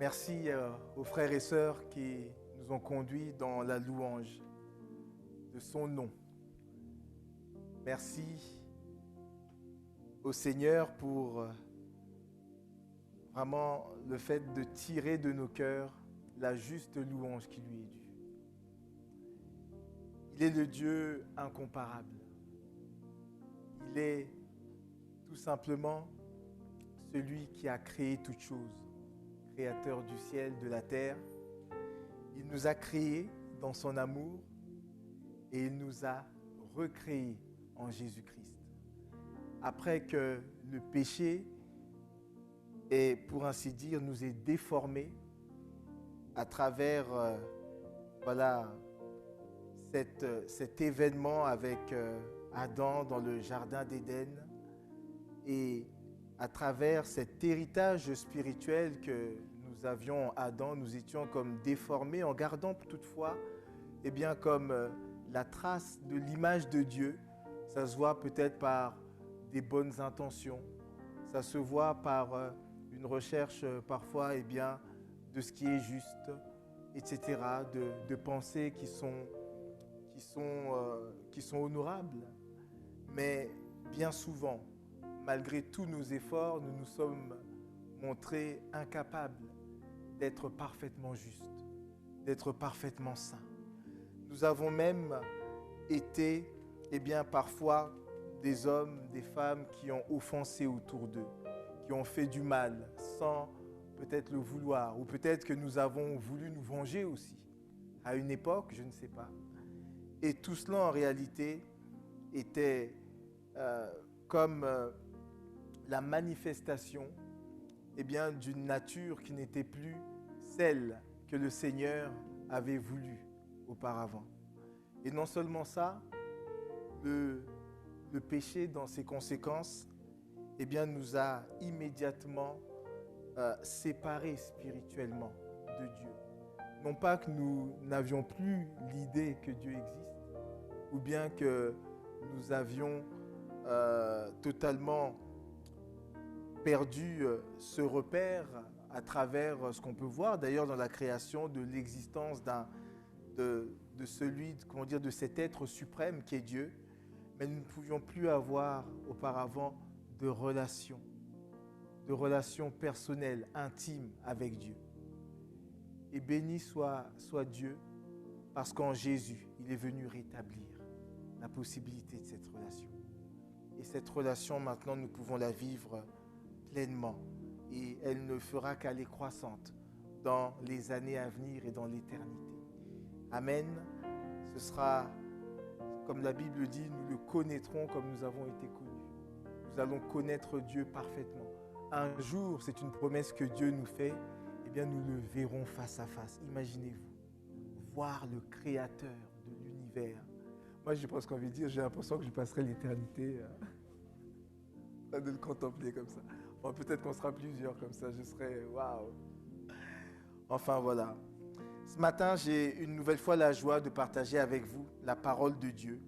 Merci aux frères et sœurs qui nous ont conduits dans la louange de son nom. Merci au Seigneur pour vraiment le fait de tirer de nos cœurs la juste louange qui lui est due. Il est le Dieu incomparable. Il est tout simplement celui qui a créé toutes choses, créateur du ciel, de la terre. Il nous a créés dans son amour et il nous a recréés en Jésus-Christ. Après que le péché est, pour ainsi dire, nous est déformés à travers cet événement avec Adam dans le jardin d'Éden et à travers cet héritage spirituel que nous avions en Adam, nous étions comme déformés en gardant toutefois comme la trace de l'image de Dieu. Ça se voit peut-être par des bonnes intentions, ça se voit par une recherche parfois de ce qui est juste, etc., de pensées qui sont honorables. Mais bien souvent, malgré tous nos efforts, nous nous sommes montrés incapables d'être parfaitement justes, d'être parfaitement saints. Nous avons même été, parfois, des hommes, des femmes qui ont offensé autour d'eux, qui ont fait du mal sans peut-être le vouloir, ou peut-être que nous avons voulu nous venger aussi, à une époque, je ne sais pas. Et tout cela, en réalité, était comme la manifestation d'une nature qui n'était plus celle que le Seigneur avait voulu auparavant. Et non seulement ça, le péché dans ses conséquences nous a immédiatement séparés spirituellement de Dieu. Non pas que nous n'avions plus l'idée que Dieu existe, ou bien que nous avions totalement perdu ce repère à travers ce qu'on peut voir d'ailleurs dans la création de l'existence de cet être suprême qui est Dieu, mais nous ne pouvions plus avoir auparavant de relations personnelles, intimes avec Dieu. Et béni soit Dieu, parce qu'en Jésus, il est venu rétablir la possibilité de cette relation. Et cette relation, maintenant, nous pouvons la vivre pleinement. Et elle ne fera qu'aller croissante dans les années à venir et dans l'éternité. Amen. Ce sera, comme la Bible dit, nous le connaîtrons comme nous avons été connus. Nous allons connaître Dieu parfaitement. Un jour, c'est une promesse que Dieu nous fait, nous le verrons face à face. Imaginez-vous, voir le Créateur de l'univers. Moi, j'ai presque envie de dire, j'ai l'impression que je passerai l'éternité de le contempler comme ça. Bon, peut-être qu'on sera plusieurs comme ça, je serai waouh. Enfin, voilà. Ce matin, j'ai une nouvelle fois la joie de partager avec vous la parole de Dieu.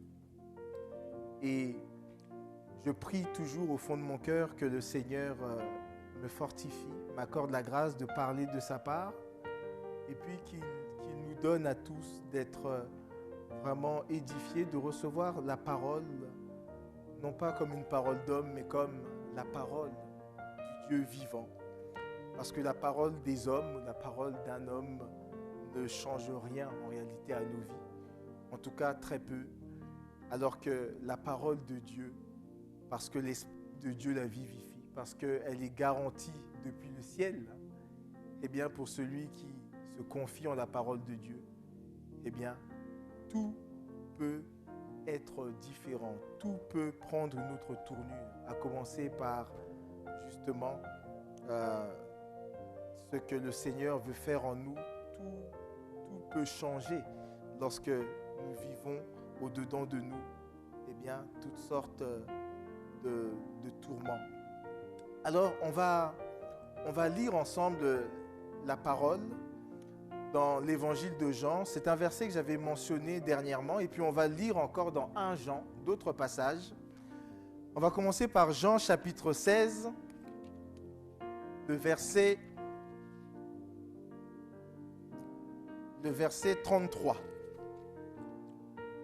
Et je prie toujours au fond de mon cœur que le Seigneur me fortifie, m'accorde la grâce de parler de sa part, et puis qu'il nous donne à tous d'être vraiment édifiés, de recevoir la parole, non pas comme une parole d'homme, mais comme la parole du Dieu vivant. Parce que la parole des hommes, la parole d'un homme ne change rien en réalité à nos vies. En tout cas, très peu. Alors que la parole de Dieu, parce que l'Esprit de Dieu la vivifie, parce qu'elle est garantie depuis le ciel, pour celui qui se confie en la parole de Dieu, tout peut être différent, tout peut prendre une autre tournure, à commencer par justement ce que le Seigneur veut faire en nous. Tout peut changer lorsque nous vivons au-dedans de nous toutes sortes de tourments. Alors on va lire ensemble la parole dans l'évangile de Jean. C'est un verset que j'avais mentionné dernièrement, et puis on va lire encore dans 1 Jean d'autres passages. On va commencer par Jean chapitre 16, le verset le verset 33.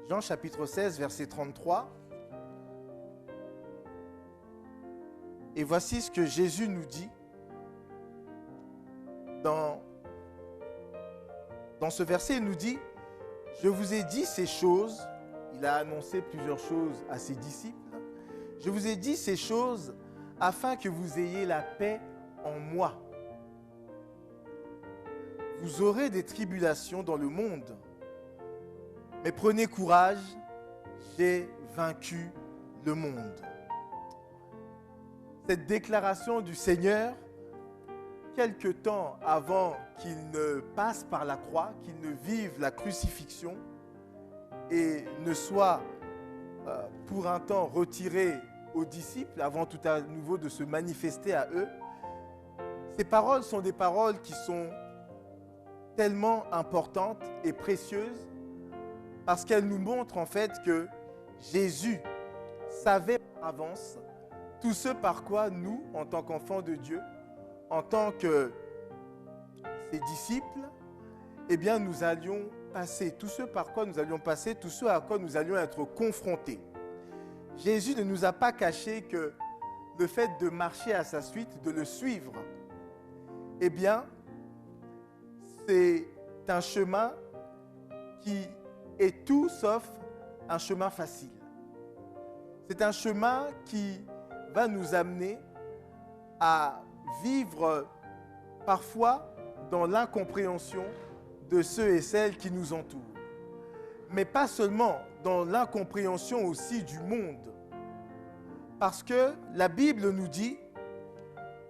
Jean chapitre 16, verset 33. Et voici ce que Jésus nous dit dans ce verset. Il nous dit, je vous ai dit ces choses. Il a annoncé plusieurs choses à ses disciples. Je vous ai dit ces choses afin que vous ayez la paix en moi. Vous aurez des tribulations dans le monde, mais prenez courage, j'ai vaincu le monde. Cette déclaration du Seigneur, quelque temps avant qu'il ne passe par la croix, qu'il ne vive la crucifixion et ne soit pour un temps retiré aux disciples, avant tout à nouveau de se manifester à eux, ces paroles sont des paroles qui sont tellement importantes et précieuses parce qu'elles nous montrent en fait que Jésus savait par avance tout ce par quoi nous, en tant qu'enfants de Dieu, en tant que ses disciples, eh bien nous allions passer, tout ce par quoi nous allions passer, tout ce à quoi nous allions être confrontés. Jésus ne nous a pas caché que le fait de marcher à sa suite, de le suivre, eh bien, c'est un chemin qui est tout sauf un chemin facile. C'est un chemin qui va nous amener à vivre parfois dans l'incompréhension de ceux et celles qui nous entourent. Mais pas seulement dans l'incompréhension aussi du monde. Parce que la Bible nous dit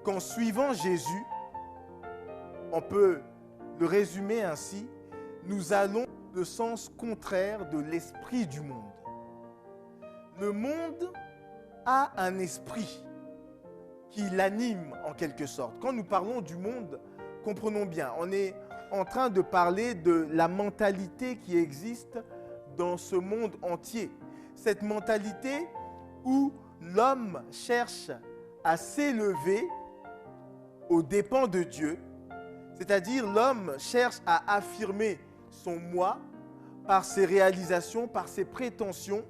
qu'en suivant Jésus, on peut le résumer ainsi, nous allons dans le sens contraire de l'esprit du monde. Le monde a un esprit qui l'anime en quelque sorte. Quand nous parlons du monde, comprenons bien, on est en train de parler de la mentalité qui existe dans ce monde entier. Cette mentalité où l'homme cherche à s'élever aux dépens de Dieu, c'est-à-dire l'homme cherche à affirmer son moi par ses réalisations, par ses prétentions,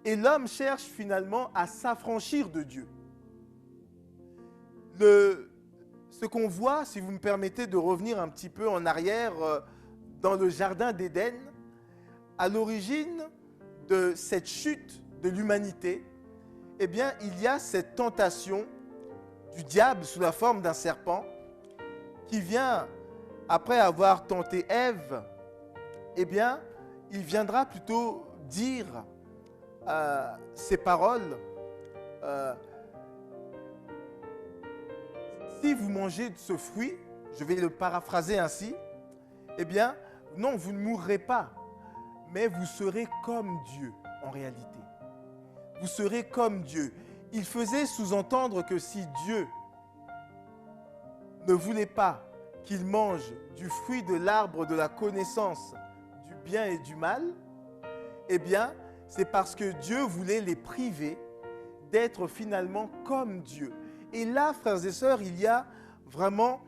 et l'homme cherche finalement à s'affranchir de Dieu. Ce qu'on voit, si vous me permettez de revenir un petit peu en arrière, dans le jardin d'Éden, à l'origine de cette chute de l'humanité, eh bien, il y a cette tentation du diable sous la forme d'un serpent qui vient, après avoir tenté Ève, eh bien, il viendra plutôt dire ces paroles. Si vous mangez de ce fruit, je vais le paraphraser ainsi, eh bien, non, vous ne mourrez pas, mais vous serez comme Dieu en réalité. Vous serez comme Dieu. Il faisait sous-entendre que si Dieu ne voulait pas qu'ils mangent du fruit de l'arbre de la connaissance du bien et du mal, eh bien, c'est parce que Dieu voulait les priver d'être finalement comme Dieu. Et là, frères et sœurs, il y a vraiment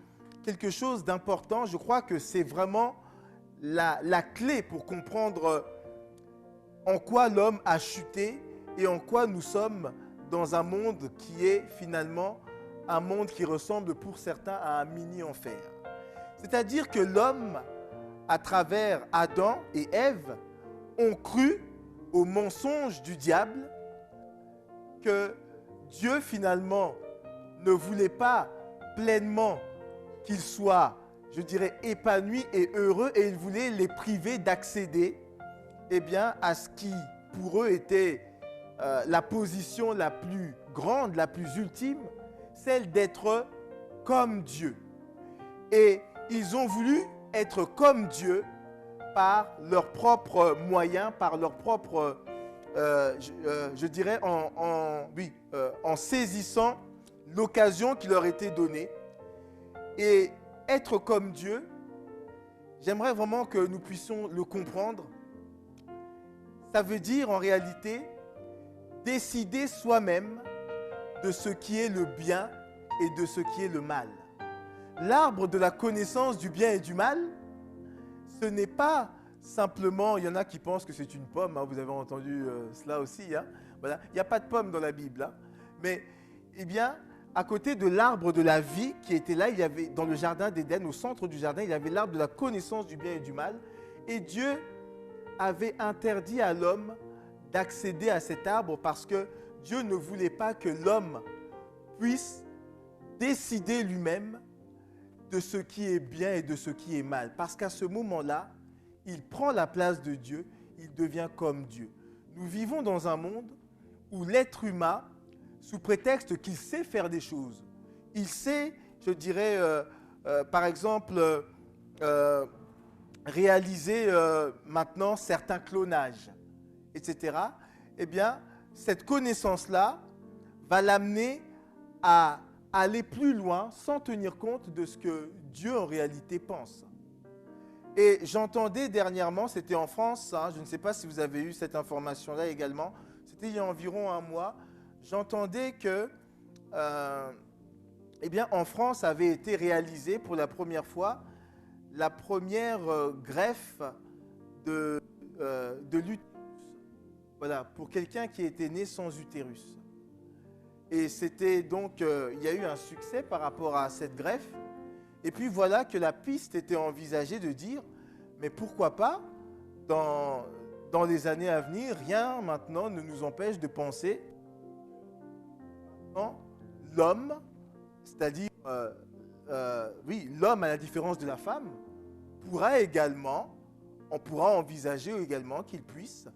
quelque chose d'important. Je crois que c'est vraiment la clé pour comprendre en quoi l'homme a chuté et en quoi nous sommes dans un monde qui est finalement un monde qui ressemble pour certains à un mini-enfer. C'est-à-dire que l'homme, à travers Adam et Ève, ont cru au mensonge du diable que Dieu finalement ne voulait pas pleinement qu'ils soient, je dirais, épanouis et heureux, et il voulait les priver d'accéder eh bien, à ce qui, pour eux, était la position la plus grande, la plus ultime, celle d'être comme Dieu. Et ils ont voulu être comme Dieu par leurs propres moyens, par leurs propres, je dirais, en saisissant l'occasion qui leur était donnée. Et être comme Dieu, j'aimerais vraiment que nous puissions le comprendre. Ça veut dire en réalité décider soi-même de ce qui est le bien et de ce qui est le mal. L'arbre de la connaissance du bien et du mal, ce n'est pas simplement, il y en a qui pensent que c'est une pomme, hein, vous avez entendu cela aussi, hein, voilà. Il n'y a pas de pomme dans la Bible, hein, mais eh bien, à côté de l'arbre de la vie qui était là, il y avait dans le jardin d'Éden, au centre du jardin, il y avait l'arbre de la connaissance du bien et du mal, et Dieu avait interdit à l'homme d'accéder à cet arbre parce que Dieu ne voulait pas que l'homme puisse décider lui-même de ce qui est bien et de ce qui est mal. Parce qu'à ce moment-là, il prend la place de Dieu, il devient comme Dieu. Nous vivons dans un monde où l'être humain, sous prétexte qu'il sait faire des choses, il sait, je dirais, par exemple, réaliser maintenant certains clonages, etc., eh bien, cette connaissance-là va l'amener à aller plus loin sans tenir compte de ce que Dieu en réalité pense. Et j'entendais dernièrement, c'était en France, hein, je ne sais pas si vous avez eu cette information-là également, c'était il y a environ un mois, j'entendais que, eh bien, en France avait été réalisée pour la première fois la première greffe de l'utérus. Voilà, pour quelqu'un qui était né sans utérus. Et c'était donc, il y a eu un succès par rapport à cette greffe. Et puis voilà que la piste était envisagée de dire, mais pourquoi pas, dans les années à venir, rien maintenant ne nous empêche de penser l'homme, c'est-à-dire, oui, l'homme à la différence de la femme, on pourra envisager également qu'il puisse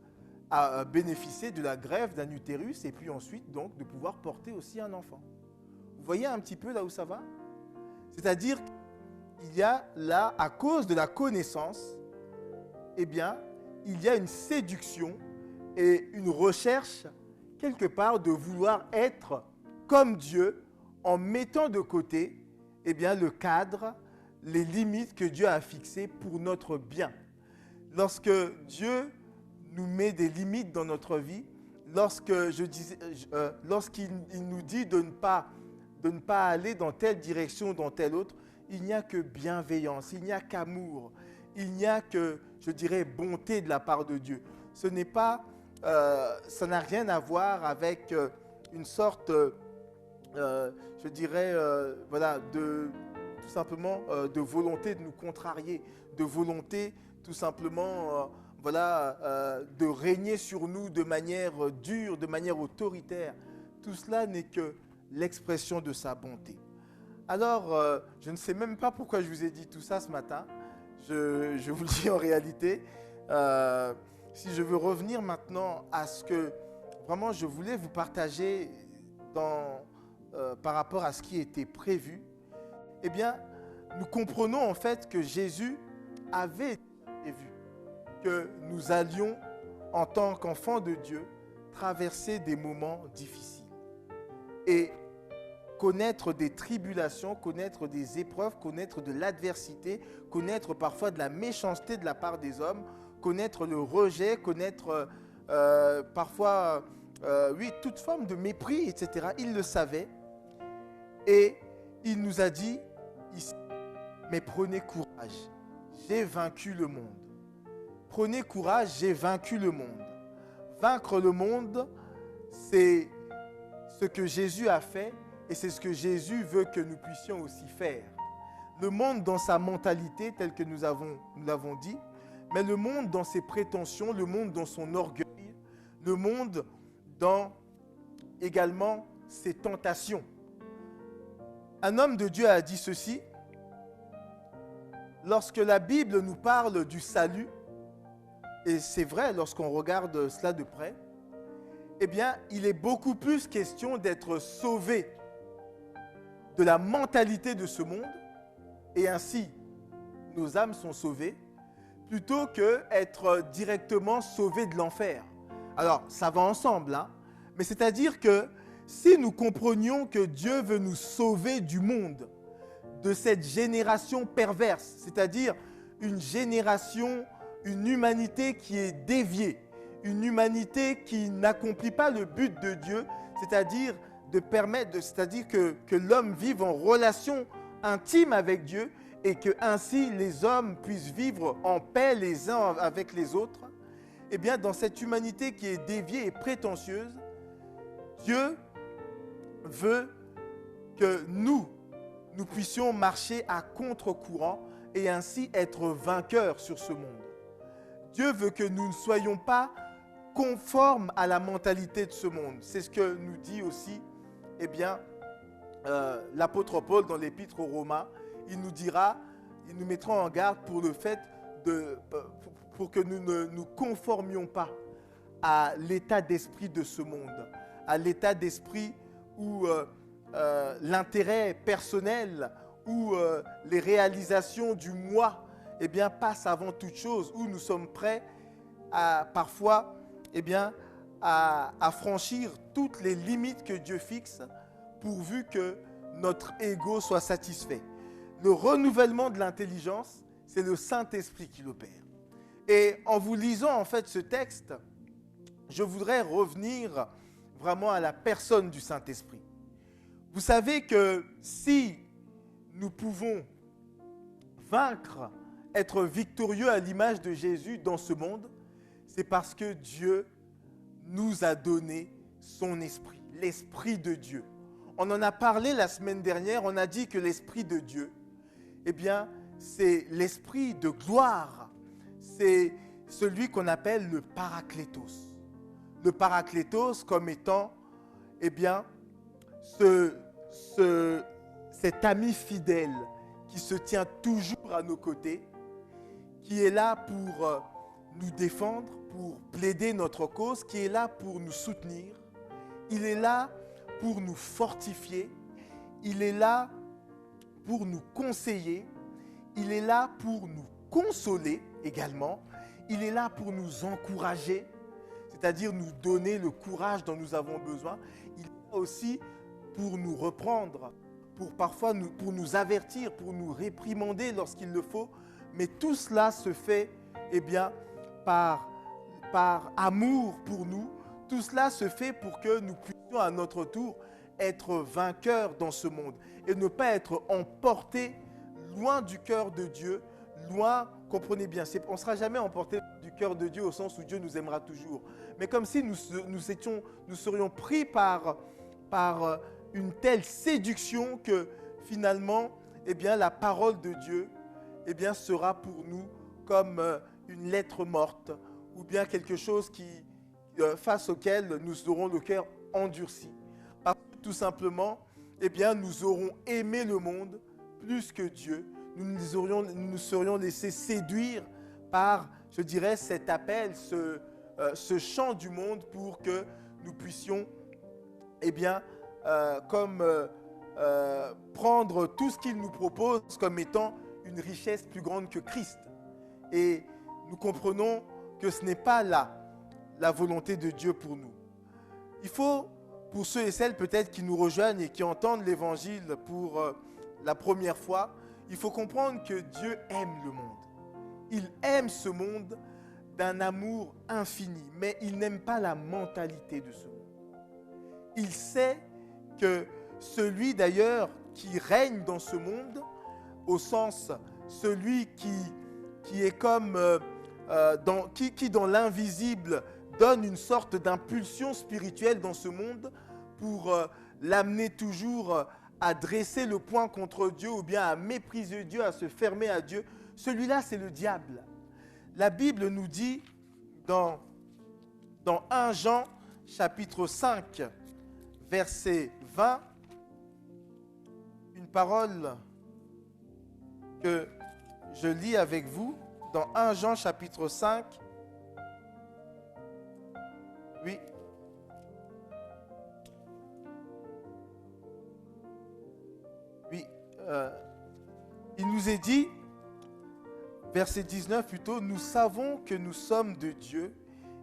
bénéficier de la greffe d'un utérus et puis ensuite donc de pouvoir porter aussi un enfant. Vous voyez un petit peu là où ça va? C'est-à-dire qu'il y a là, à cause de la connaissance, eh bien, il y a une séduction et une recherche quelque part de vouloir être comme Dieu en mettant de côté eh bien, le cadre, les limites que Dieu a fixées pour notre bien. Lorsque Dieu nous met des limites dans notre vie, lorsqu'il nous dit de ne pas aller dans telle direction ou dans telle autre, il n'y a que bienveillance, il n'y a qu'amour, il n'y a que, je dirais, bonté de la part de Dieu. Ce n'est pas, ça n'a rien à voir avec une sorte, je dirais, voilà, tout simplement de volonté de nous contrarier, de volonté tout simplement voilà, de régner sur nous de manière dure, de manière autoritaire. Tout cela n'est que l'expression de sa bonté. Alors, je ne sais même pas pourquoi je vous ai dit tout ça ce matin. Je vous le dis en réalité. Si je veux revenir maintenant à ce que vraiment je voulais vous partager par rapport à ce qui était prévu, eh bien, nous comprenons en fait que Jésus avait prévu que nous allions, en tant qu'enfants de Dieu, traverser des moments difficiles et connaître des tribulations, connaître des épreuves, connaître de l'adversité, connaître parfois de la méchanceté de la part des hommes, connaître le rejet, connaître parfois, oui, toute forme de mépris, etc. Il le savait et il nous a dit ici, mais prenez courage, j'ai vaincu le monde. Prenez courage, j'ai vaincu le monde. Vaincre le monde, c'est ce que Jésus a fait et c'est ce que Jésus veut que nous puissions aussi faire. Le monde dans sa mentalité, telle que nous l'avons dit, mais le monde dans ses prétentions, le monde dans son orgueil, le monde dans également ses tentations. Un homme de Dieu a dit ceci, lorsque la Bible nous parle du salut, et c'est vrai lorsqu'on regarde cela de près, eh bien, il est beaucoup plus question d'être sauvé de la mentalité de ce monde, et ainsi nos âmes sont sauvées, plutôt qu'être directement sauvé de l'enfer. Alors, ça va ensemble, hein, mais c'est-à-dire que si nous comprenions que Dieu veut nous sauver du monde, de cette génération perverse, c'est-à-dire une génération, une humanité qui est déviée, une humanité qui n'accomplit pas le but de Dieu, c'est-à-dire de permettre, c'est-à-dire que l'homme vive en relation intime avec Dieu et que ainsi les hommes puissent vivre en paix les uns avec les autres, eh bien dans cette humanité qui est déviée et prétentieuse, Dieu veut que nous puissions marcher à contre-courant et ainsi être vainqueurs sur ce monde. Dieu veut que nous ne soyons pas conformes à la mentalité de ce monde. C'est ce que nous dit aussi l'apôtre Paul dans l'épître aux Romains. Il nous mettra en garde pour le fait pour que nous ne nous conformions pas à l'état d'esprit de ce monde, à l'état d'esprit où l'intérêt personnel, où les réalisations du moi passent avant toute chose, où nous sommes prêts à parfois à franchir toutes les limites que Dieu fixe pourvu que notre ego soit satisfait. Le renouvellement de l'intelligence, c'est le Saint-Esprit qui l'opère. Et en vous lisant en fait ce texte, je voudrais revenir vraiment à la personne du Saint-Esprit. Vous savez que si nous pouvons vaincre, être victorieux à l'image de Jésus dans ce monde, c'est parce que Dieu nous a donné son esprit, l'esprit de Dieu. On en a parlé la semaine dernière, on a dit que l'esprit de Dieu, c'est l'esprit de gloire, c'est celui qu'on appelle le Paraklétos. Le Paraklétos comme étant, cet ami fidèle qui se tient toujours à nos côtés, qui est là pour nous défendre, pour plaider notre cause, qui est là pour nous soutenir. Il est là pour nous fortifier. Il est là pour nous conseiller. Il est là pour nous consoler également. Il est là pour nous encourager, c'est-à-dire nous donner le courage dont nous avons besoin. Il est là aussi pour nous reprendre, pour nous avertir, pour nous réprimander lorsqu'il le faut. Mais tout cela se fait par amour pour nous. Tout cela se fait pour que nous puissions à notre tour être vainqueurs dans ce monde et ne pas être emportés loin du cœur de Dieu, loin, comprenez bien, on ne sera jamais emporté du cœur de Dieu au sens où Dieu nous aimera toujours. Mais comme si nous serions pris par une telle séduction que finalement, la parole de Dieu sera pour nous comme une lettre morte ou bien quelque chose face auquel nous aurons le cœur endurci. Parce que tout simplement, nous aurons aimé le monde plus que Dieu. Nous nous serions laissés séduire par, je dirais, cet appel, ce chant du monde pour que nous puissions, prendre tout ce qu'il nous propose comme étant une richesse plus grande que Christ. Et nous comprenons que ce n'est pas là la volonté de Dieu pour nous. Il faut, pour ceux et celles peut-être qui nous rejoignent et qui entendent l'Évangile pour la première fois, il faut comprendre que Dieu aime le monde. Il aime ce monde d'un amour infini, mais il n'aime pas la mentalité de ce monde. Il sait que celui d'ailleurs qui règne dans ce monde, au sens celui qui est comme qui dans l'invisible donne une sorte d'impulsion spirituelle dans ce monde pour l'amener toujours à dresser le poing contre Dieu ou bien à mépriser Dieu, à se fermer à Dieu. Celui-là, c'est le diable. La Bible nous dit dans 1 Jean chapitre 5, verset 20, une parole que je lis avec vous dans 1 Jean chapitre 5. Oui. Oui. Il nous est dit, verset 19 plutôt, nous savons que nous sommes de Dieu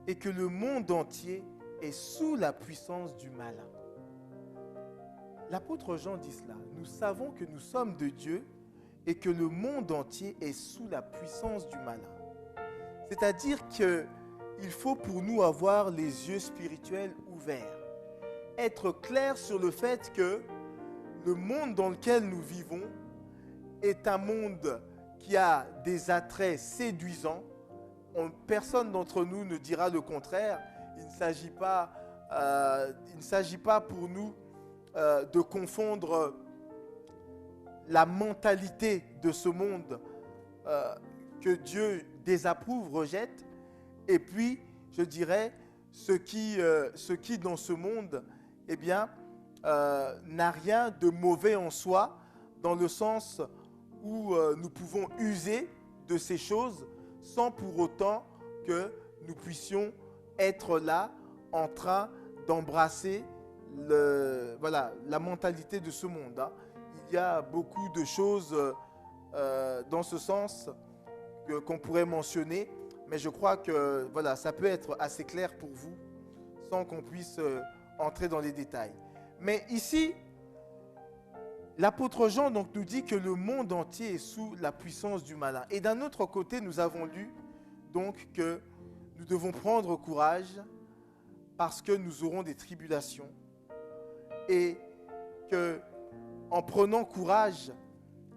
et que le monde entier est sous la puissance du malin. L'apôtre Jean dit cela. Nous savons que nous sommes de Dieu et que le monde entier est sous la puissance du malin. C'est-à-dire qu'il faut pour nous avoir les yeux spirituels ouverts, être clair sur le fait que le monde dans lequel nous vivons est un monde qui a des attraits séduisants. Personne d'entre nous ne dira le contraire. Il ne s'agit pas pour nous de confondre la mentalité de ce monde que Dieu désapprouve, rejette, et puis, je dirais, ce qui dans ce monde, eh bien, n'a rien de mauvais en soi, dans le sens où nous pouvons user de ces choses sans pour autant que nous puissions être là en train d'embrasser la mentalité de ce monde. Hein. Il y a beaucoup de choses dans ce sens qu'on pourrait mentionner, mais je crois que ça peut être assez clair pour vous sans qu'on puisse entrer dans les détails. Mais ici, l'apôtre Jean donc, nous dit que le monde entier est sous la puissance du malin. Et d'un autre côté, nous avons lu donc que nous devons prendre courage parce que nous aurons des tribulations et que en prenant courage,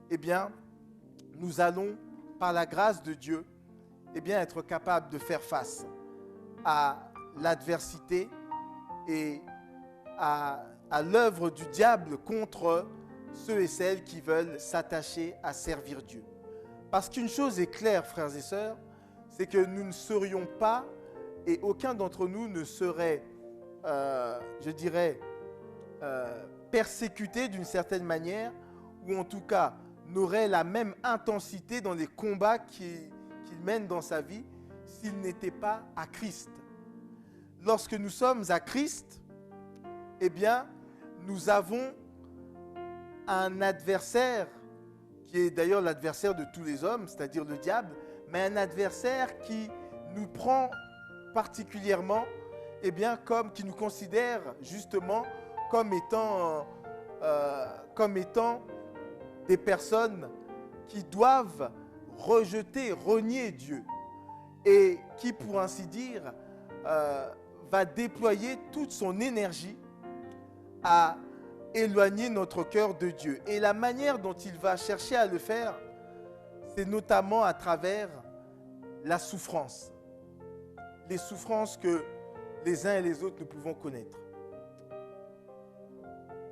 eh bien, nous allons, par la grâce de Dieu, eh bien, être capables de faire face à l'adversité et à l'œuvre du diable contre ceux et celles qui veulent s'attacher à servir Dieu. Parce qu'une chose est claire, frères et sœurs, c'est que nous ne serions pas, et aucun d'entre nous ne serait, persécuté d'une certaine manière, ou en tout cas n'aurait la même intensité dans les combats qu'il mène dans sa vie, s'il n'était pas à Christ. Lorsque nous sommes à Christ, eh bien, nous avons un adversaire, qui est d'ailleurs l'adversaire de tous les hommes, c'est-à-dire le diable, mais un adversaire qui nous prend particulièrement, eh bien, qui nous considère justement comme étant des personnes qui doivent rejeter, renier Dieu et qui, pour ainsi dire, va déployer toute son énergie à éloigner notre cœur de Dieu. Et la manière dont il va chercher à le faire, c'est notamment à travers la souffrance. Les souffrances que les uns et les autres nous pouvons connaître.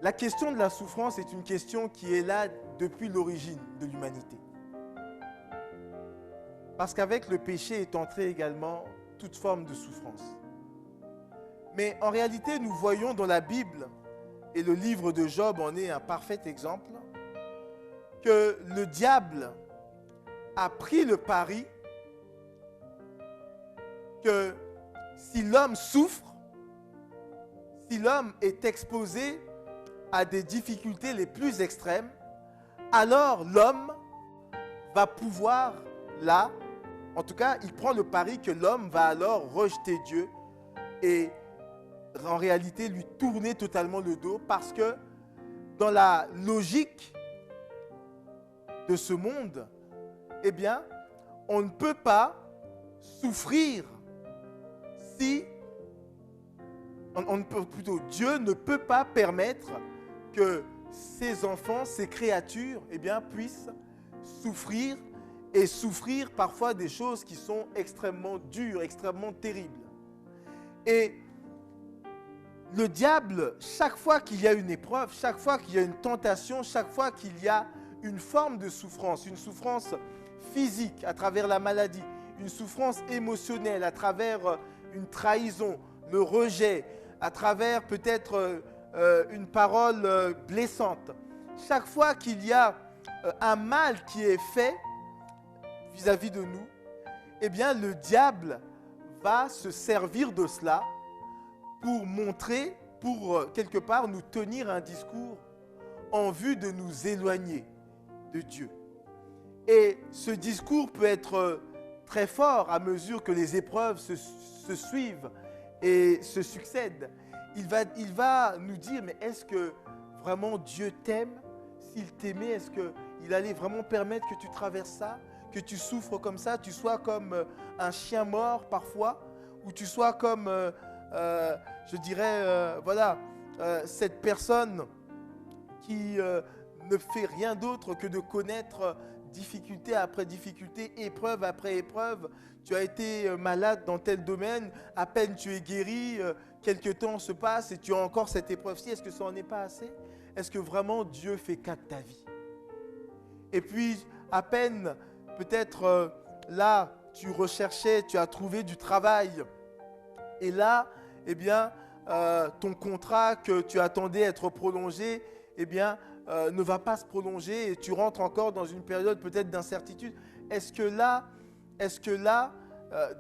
La question de la souffrance est une question qui est là depuis l'origine de l'humanité. Parce qu'avec le péché est entrée également toute forme de souffrance. Mais en réalité, nous voyons dans la Bible, et le livre de Job en est un parfait exemple, que le diable a pris le pari que si l'homme souffre, si l'homme est exposé à des difficultés les plus extrêmes, alors l'homme va pouvoir là, en tout cas, il prend le pari que l'homme va alors rejeter Dieu et en réalité lui tourner totalement le dos, parce que dans la logique de ce monde, eh bien, on ne peut pas souffrir si Dieu ne peut pas permettre que ses enfants, ses créatures, eh bien, puissent souffrir et souffrir parfois des choses qui sont extrêmement dures, extrêmement terribles. Et le diable, chaque fois qu'il y a une épreuve, chaque fois qu'il y a une tentation, chaque fois qu'il y a une forme de souffrance, une souffrance physique à travers la maladie, une souffrance émotionnelle à travers une trahison, le rejet, à travers peut-être une parole blessante. Chaque fois qu'il y a un mal qui est fait vis-à-vis de nous, eh bien le diable va se servir de cela pour montrer, pour quelque part nous tenir un discours en vue de nous éloigner de Dieu. Et ce discours peut être très fort à mesure que les épreuves se suivent et se succèdent. Il va nous dire, mais est-ce que vraiment Dieu t'aime? S'il t'aimait, est-ce qu'il allait vraiment permettre que tu traverses ça, que tu souffres comme ça, tu sois comme un chien mort parfois, ou tu sois comme, cette personne qui ne fait rien d'autre que de connaître difficulté après difficulté, épreuve après épreuve. Tu as été malade dans tel domaine, à peine tu es guéri, quelque temps se passe et tu as encore cette épreuve-ci. Est-ce que ça n'en est pas assez? Est-ce que vraiment Dieu fait cas de ta vie? Et puis, à peine, peut-être là, tu recherchais, tu as trouvé du travail. Et là, eh bien, ton contrat que tu attendais être prolongé, eh bien, ne va pas se prolonger et tu rentres encore dans une période peut-être d'incertitude. Est-ce que là,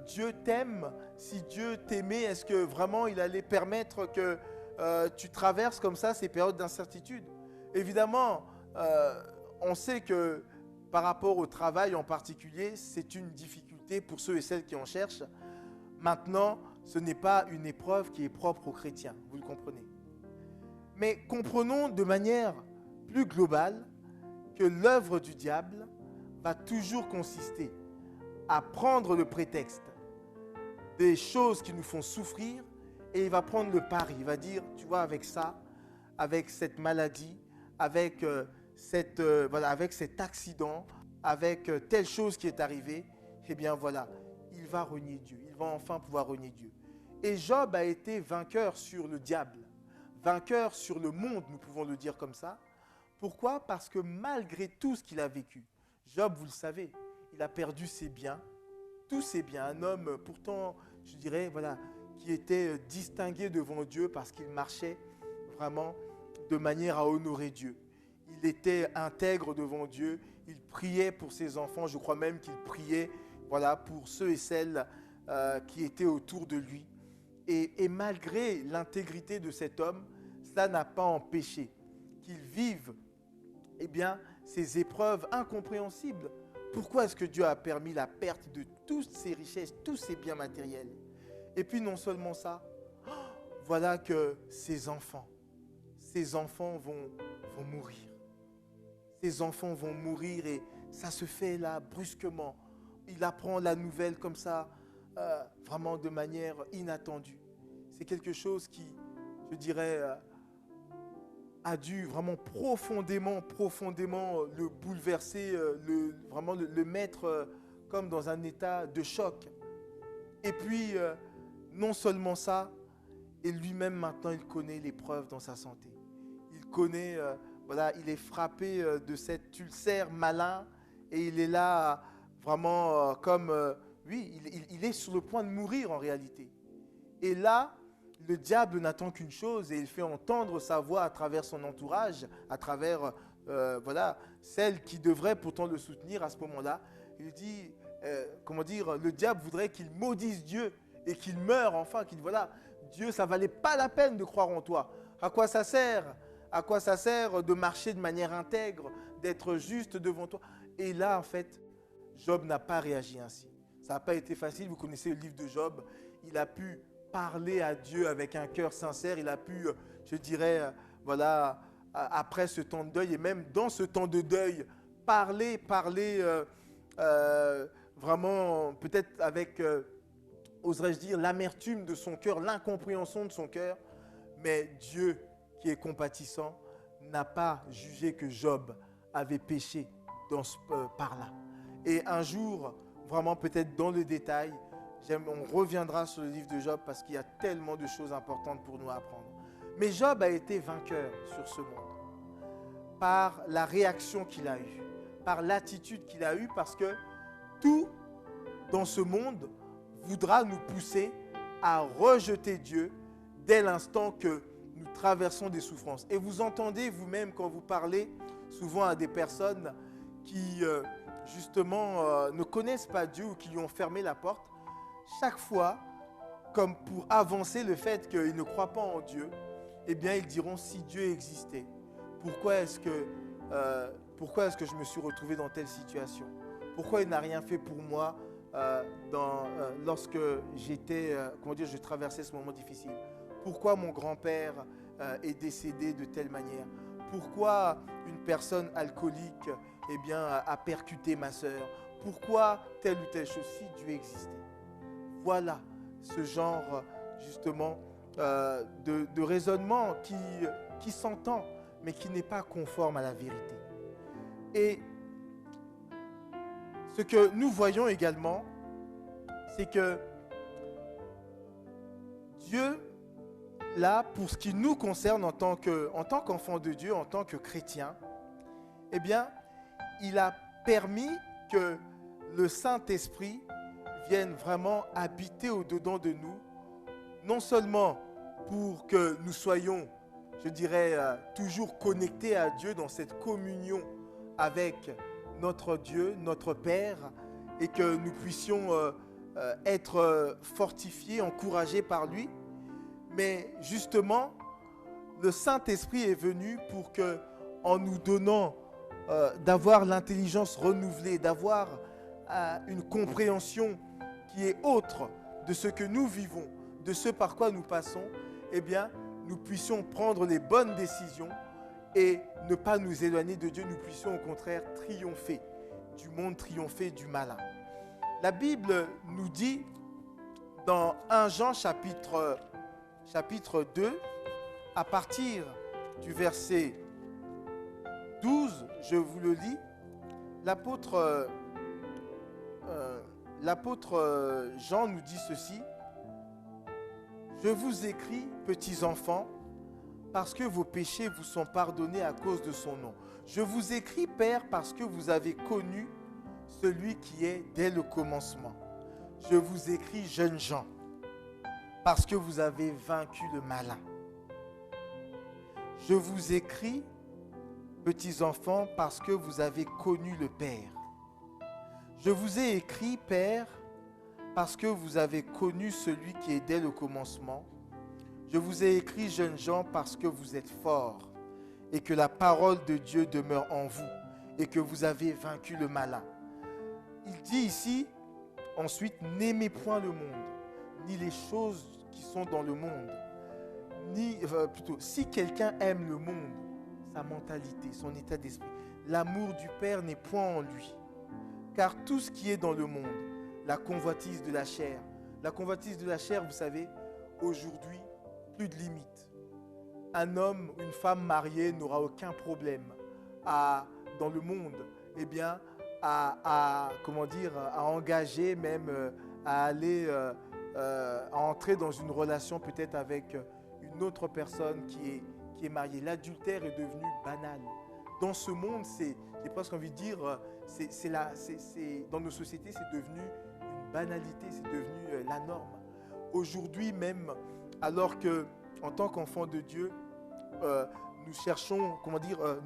Dieu t'aime? Si Dieu t'aimait, est-ce que vraiment il allait permettre que tu traverses comme ça ces périodes d'incertitude? Évidemment, on sait que par rapport au travail en particulier, c'est une difficulté pour ceux et celles qui en cherchent. Maintenant, ce n'est pas une épreuve qui est propre aux chrétiens, vous le comprenez. Mais comprenons de manière plus globale que l'œuvre du diable va toujours consister à prendre le prétexte des choses qui nous font souffrir et il va prendre le pari. Il va dire, tu vois, avec ça, avec cette maladie, avec, avec cet accident, avec telle chose qui est arrivée, eh bien voilà, il va renier Dieu. Il va enfin pouvoir renier Dieu. Et Job a été vainqueur sur le diable, vainqueur sur le monde, nous pouvons le dire comme ça. Pourquoi? Parce que malgré tout ce qu'il a vécu, Job, vous le savez, il a perdu ses biens, tous ses biens. Un homme, pourtant, je dirais, voilà, qui était distingué devant Dieu parce qu'il marchait vraiment de manière à honorer Dieu. Il était intègre devant Dieu, il priait pour ses enfants, je crois même qu'il priait voilà, pour ceux et celles qui étaient autour de lui. Et malgré l'intégrité de cet homme, cela n'a pas empêché qu'il vive eh bien, ces épreuves incompréhensibles. Pourquoi est-ce que Dieu a permis la perte de toutes ces richesses, tous ces biens matériels? Et puis non seulement ça, voilà que ces enfants vont mourir. Ces enfants vont mourir et ça se fait là brusquement. Il apprend la nouvelle comme ça, vraiment de manière inattendue. C'est quelque chose qui, je dirais, a dû vraiment profondément le bouleverser, vraiment le mettre comme dans un état de choc. Et puis, non seulement ça, et lui-même maintenant, il connaît l'épreuve dans sa santé. Il connaît, voilà, il est frappé de cet ulcère malin et il est là vraiment comme, oui, il est sur le point de mourir en réalité. Et là, le diable n'attend qu'une chose et il fait entendre sa voix à travers son entourage, à travers voilà, celle qui devrait pourtant le soutenir à ce moment-là. Il dit, comment dire, le diable voudrait qu'il maudisse Dieu et qu'il meure enfin, qu'il voilà, Dieu, ça ne valait pas la peine de croire en toi. À quoi ça sert? À quoi ça sert de marcher de manière intègre, d'être juste devant toi? Et là, en fait, Job n'a pas réagi ainsi. Ça n'a pas été facile. Vous connaissez le livre de Job. Il a pu parler à Dieu avec un cœur sincère. Il a pu, je dirais, voilà, après ce temps de deuil et même dans ce temps de deuil, parler vraiment peut-être avec, oserais-je dire, l'amertume de son cœur, l'incompréhension de son cœur. Mais Dieu, qui est compatissant, n'a pas jugé que Job avait péché par là. Et un jour, vraiment peut-être dans le détail, on reviendra sur le livre de Job parce qu'il y a tellement de choses importantes pour nous à apprendre. Mais Job a été vainqueur sur ce monde par la réaction qu'il a eue, par l'attitude qu'il a eue, parce que tout dans ce monde voudra nous pousser à rejeter Dieu dès l'instant que nous traversons des souffrances. Et vous entendez vous-même quand vous parlez souvent à des personnes qui justement ne connaissent pas Dieu ou qui lui ont fermé la porte, chaque fois, comme pour avancer le fait qu'ils ne croient pas en Dieu, eh bien ils diront, si Dieu existait, pourquoi est-ce que je me suis retrouvé dans telle situation? Pourquoi il n'a rien fait pour moi lorsque je traversais ce moment difficile? Pourquoi mon grand-père est décédé de telle manière? Pourquoi une personne alcoolique a percuté ma sœur? Pourquoi telle ou telle chose? Si Dieu existait. Voilà ce genre justement de raisonnement qui s'entend. mais qui n'est pas conforme à la vérité. Et ce que nous voyons également, c'est que Dieu, là, pour ce qui nous concerne en tant qu'enfants de Dieu, en tant que chrétiens, eh bien, il a permis que le Saint-Esprit vienne vraiment habiter au-dedans de nous, non seulement pour que nous soyons, je dirais, toujours connectés à Dieu dans cette communion avec notre Dieu, notre Père, et que nous puissions être fortifiés, encouragés par lui. Mais justement, le Saint-Esprit est venu pour que, en nous donnant d'avoir l'intelligence renouvelée, d'avoir une compréhension qui est autre de ce que nous vivons, de ce par quoi nous passons, eh bien, nous puissions prendre les bonnes décisions et ne pas nous éloigner de Dieu. Nous puissions au contraire triompher du monde, triompher du malin. La Bible nous dit dans 1 Jean chapitre 2, à partir du verset 12, je vous le lis, l'apôtre Jean nous dit ceci: « Je vous écris, petits enfants, parce que vos péchés vous sont pardonnés à cause de son nom. Je vous écris, Père, parce que vous avez connu celui qui est dès le commencement. Je vous écris, jeunes gens, parce que vous avez vaincu le malin. Je vous écris, petits enfants, parce que vous avez connu le Père. Je vous ai écrit, Père, parce que vous avez connu celui qui est dès le commencement. Je vous ai écrit, jeunes gens, parce que vous êtes forts et que la parole de Dieu demeure en vous et que vous avez vaincu le malin. » Il dit ici, ensuite, « N'aimez point le monde, ni les choses qui sont dans le monde, si quelqu'un aime le monde, sa mentalité, son état d'esprit, l'amour du Père n'est point en lui. Car tout ce qui est dans le monde, la convoitise de la chair, vous savez, aujourd'hui, plus de limites. Un homme ou une femme mariée n'aura aucun problème dans le monde, eh bien, à engager, même à aller, à entrer dans une relation peut-être avec une autre personne qui est mariée. L'adultère est devenu banal. Dans ce monde, j'ai presque envie de dire, dans nos sociétés, c'est devenu une banalité, c'est devenu la norme. Aujourd'hui même, alors que, en tant qu'enfants de Dieu, nous cherchons,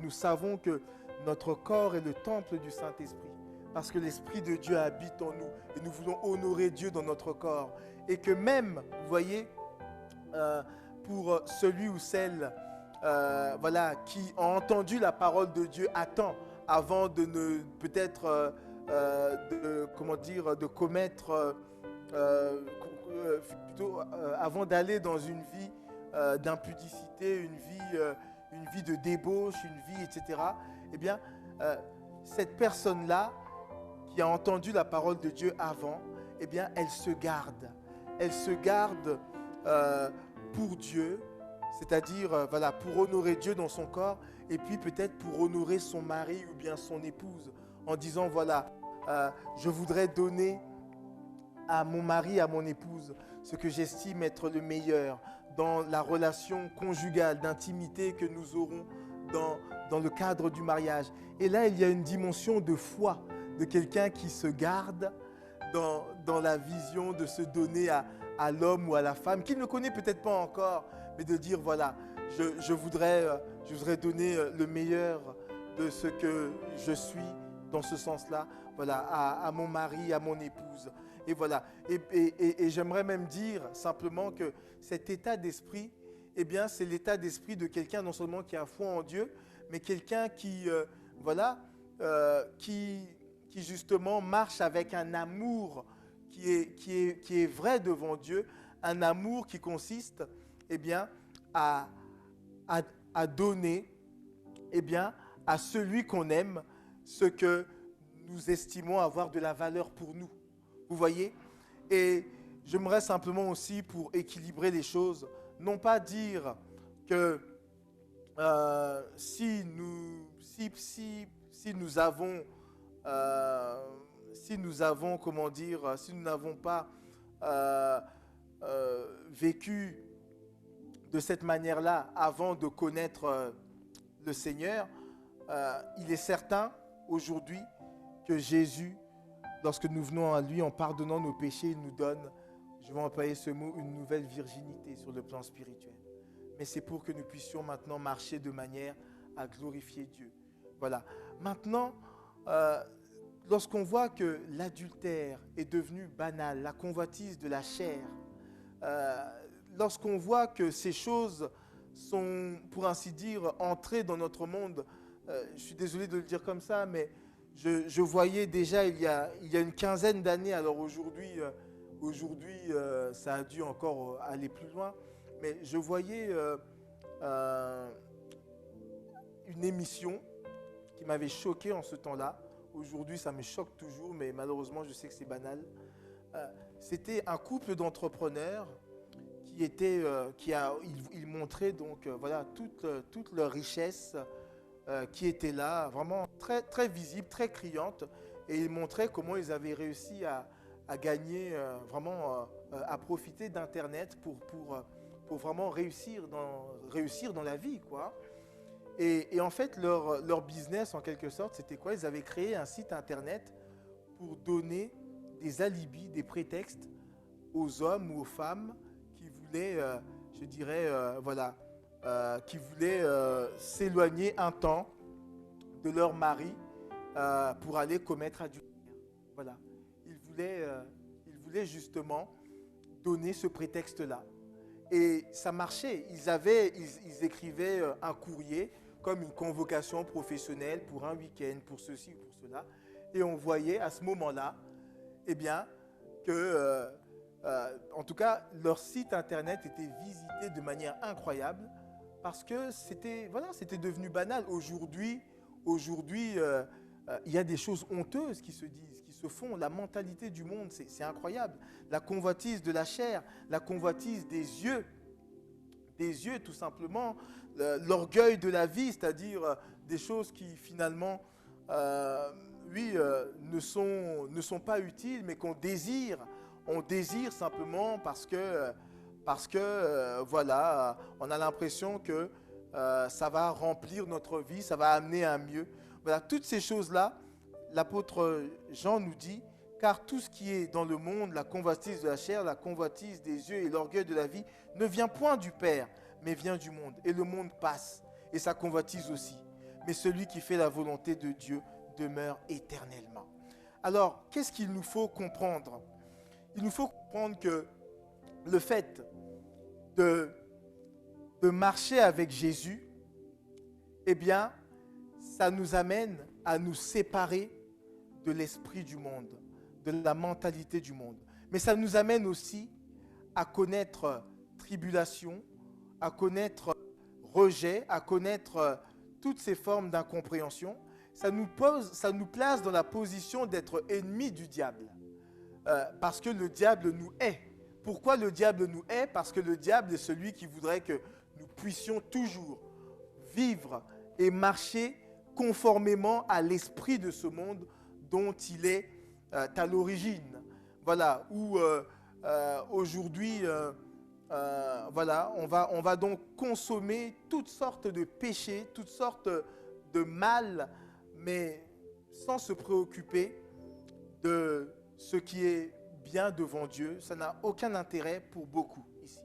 nous savons que notre corps est le temple du Saint-Esprit, parce que l'Esprit de Dieu habite en nous, et nous voulons honorer Dieu dans notre corps. Et que même, vous voyez, pour celui ou celle qui a entendu la parole de Dieu attend avant de ne peut-être de commettre avant d'aller dans une vie d'impudicité, une vie de débauche, une vie, etc. Eh bien, cette personne-là qui a entendu la parole de Dieu avant, eh bien, elle se garde. Elle se garde pour Dieu, c'est-à-dire pour honorer Dieu dans son corps, et puis peut-être pour honorer son mari ou bien son épouse, en disant je voudrais donner à mon mari, à mon épouse, ce que j'estime être le meilleur dans la relation conjugale, d'intimité que nous aurons dans le cadre du mariage. Et là, il y a une dimension de foi de quelqu'un qui se garde dans la vision de se donner à l'homme ou à la femme, qu'il ne connaît peut-être pas encore, mais de dire, je voudrais donner le meilleur de ce que je suis dans ce sens-là, à mon mari, à mon épouse. Et voilà. Et j'aimerais même dire simplement que cet état d'esprit, eh bien, c'est l'état d'esprit de quelqu'un non seulement qui a foi en Dieu, mais quelqu'un qui justement marche avec un amour qui est vrai devant Dieu, un amour qui consiste, eh bien, à donner, eh bien, à celui qu'on aime ce que nous estimons avoir de la valeur pour nous. Vous voyez? Et j'aimerais simplement aussi, pour équilibrer les choses, non pas dire que si nous avons, comment dire, si nous n'avons pas euh, vécu de cette manière-là avant de connaître le Seigneur, il est certain aujourd'hui que Jésus, lorsque nous venons à lui en pardonnant nos péchés, il nous donne, je vais employer ce mot, une nouvelle virginité sur le plan spirituel. Mais c'est pour que nous puissions maintenant marcher de manière à glorifier Dieu. Voilà. Maintenant, lorsqu'on voit que l'adultère est devenu banal, la convoitise de la chair, lorsqu'on voit que ces choses sont, pour ainsi dire, entrées dans notre monde, je suis désolé de le dire comme ça, mais je voyais déjà il y a une quinzaine d'années, alors aujourd'hui, ça a dû encore aller plus loin, mais je voyais une émission qui m'avait choqué en ce temps-là. Aujourd'hui, ça me choque toujours, mais malheureusement, je sais que c'est banal. C'était un couple d'entrepreneurs ils montraient donc voilà toute leur richesse qui était là, vraiment très très visible, très criante, et ils montraient comment ils avaient réussi à gagner à profiter d'Internet pour vraiment réussir dans la vie, quoi. Et en fait, leur business, en quelque sorte, c'était quoi? Ils avaient créé un site Internet pour donner des alibis, des prétextes aux hommes ou aux femmes qui voulaient, qui voulaient s'éloigner un temps de leur mari pour aller commettre adultère. Voilà. Ils voulaient justement donner ce prétexte-là. Et ça marchait. Ils écrivaient un courrier comme une convocation professionnelle pour un week-end, pour ceci ou pour cela. Et on voyait à ce moment-là, eh bien, que, en tout cas, leur site internet était visité de manière incroyable parce que c'était devenu banal. Aujourd'hui, il y a des choses honteuses qui se disent, qui se font. La mentalité du monde, c'est incroyable. La convoitise de la chair, la convoitise des yeux tout simplement, l'orgueil de la vie, c'est-à-dire des choses qui finalement, ne sont pas utiles, mais qu'on désire. On désire simplement parce que voilà, on a l'impression que ça va remplir notre vie, ça va amener à mieux. Voilà, toutes ces choses-là, l'apôtre Jean nous dit, car tout ce qui est dans le monde, la convoitise de la chair, la convoitise des yeux et l'orgueil de la vie, ne vient point du Père, mais vient du monde. Et le monde passe, et sa convoitise aussi. Mais celui qui fait la volonté de Dieu demeure éternellement. Alors, qu'est-ce qu'il nous faut comprendre? Il nous faut comprendre que le fait de marcher avec Jésus, eh bien, ça nous amène à nous séparer de l'esprit du monde, de la mentalité du monde. Mais ça nous amène aussi à connaître tribulation, à connaître rejet, à connaître toutes ces formes d'incompréhension. Ça nous place dans la position d'être ennemis du diable. Parce que le diable nous hait. Pourquoi le diable nous hait? Parce que le diable est celui qui voudrait que nous puissions toujours vivre et marcher conformément à l'esprit de ce monde dont il est à l'origine. Voilà, où aujourd'hui, on va donc consommer toutes sortes de péchés, toutes sortes de mal, mais sans se préoccuper de ce qui est bien devant Dieu. Ça n'a aucun intérêt pour beaucoup ici.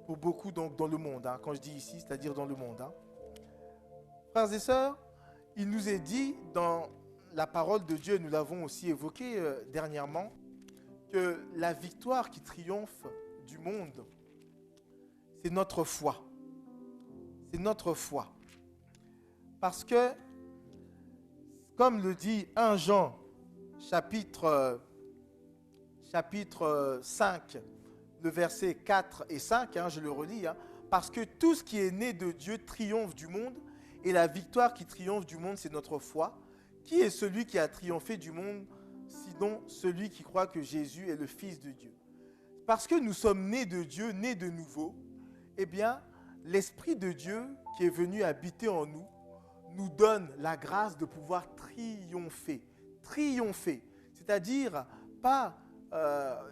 Pour beaucoup donc dans le monde, hein. Quand je dis ici, c'est-à-dire dans le monde, hein. Frères et sœurs, il nous est dit dans la parole de Dieu, nous l'avons aussi évoqué dernièrement, que la victoire qui triomphe du monde, c'est notre foi. C'est notre foi. Parce que, comme le dit 1 Jean, chapitre 5, le verset 4 et 5, hein, je le relis, hein, parce que tout ce qui est né de Dieu triomphe du monde, et la victoire qui triomphe du monde, c'est notre foi. Qui est celui qui a triomphé du monde, sinon celui qui croit que Jésus est le Fils de Dieu? Parce que nous sommes nés de Dieu, nés de nouveau, eh bien, l'Esprit de Dieu qui est venu habiter en nous, nous donne la grâce de pouvoir triompher. Triompher, c'est-à-dire pas,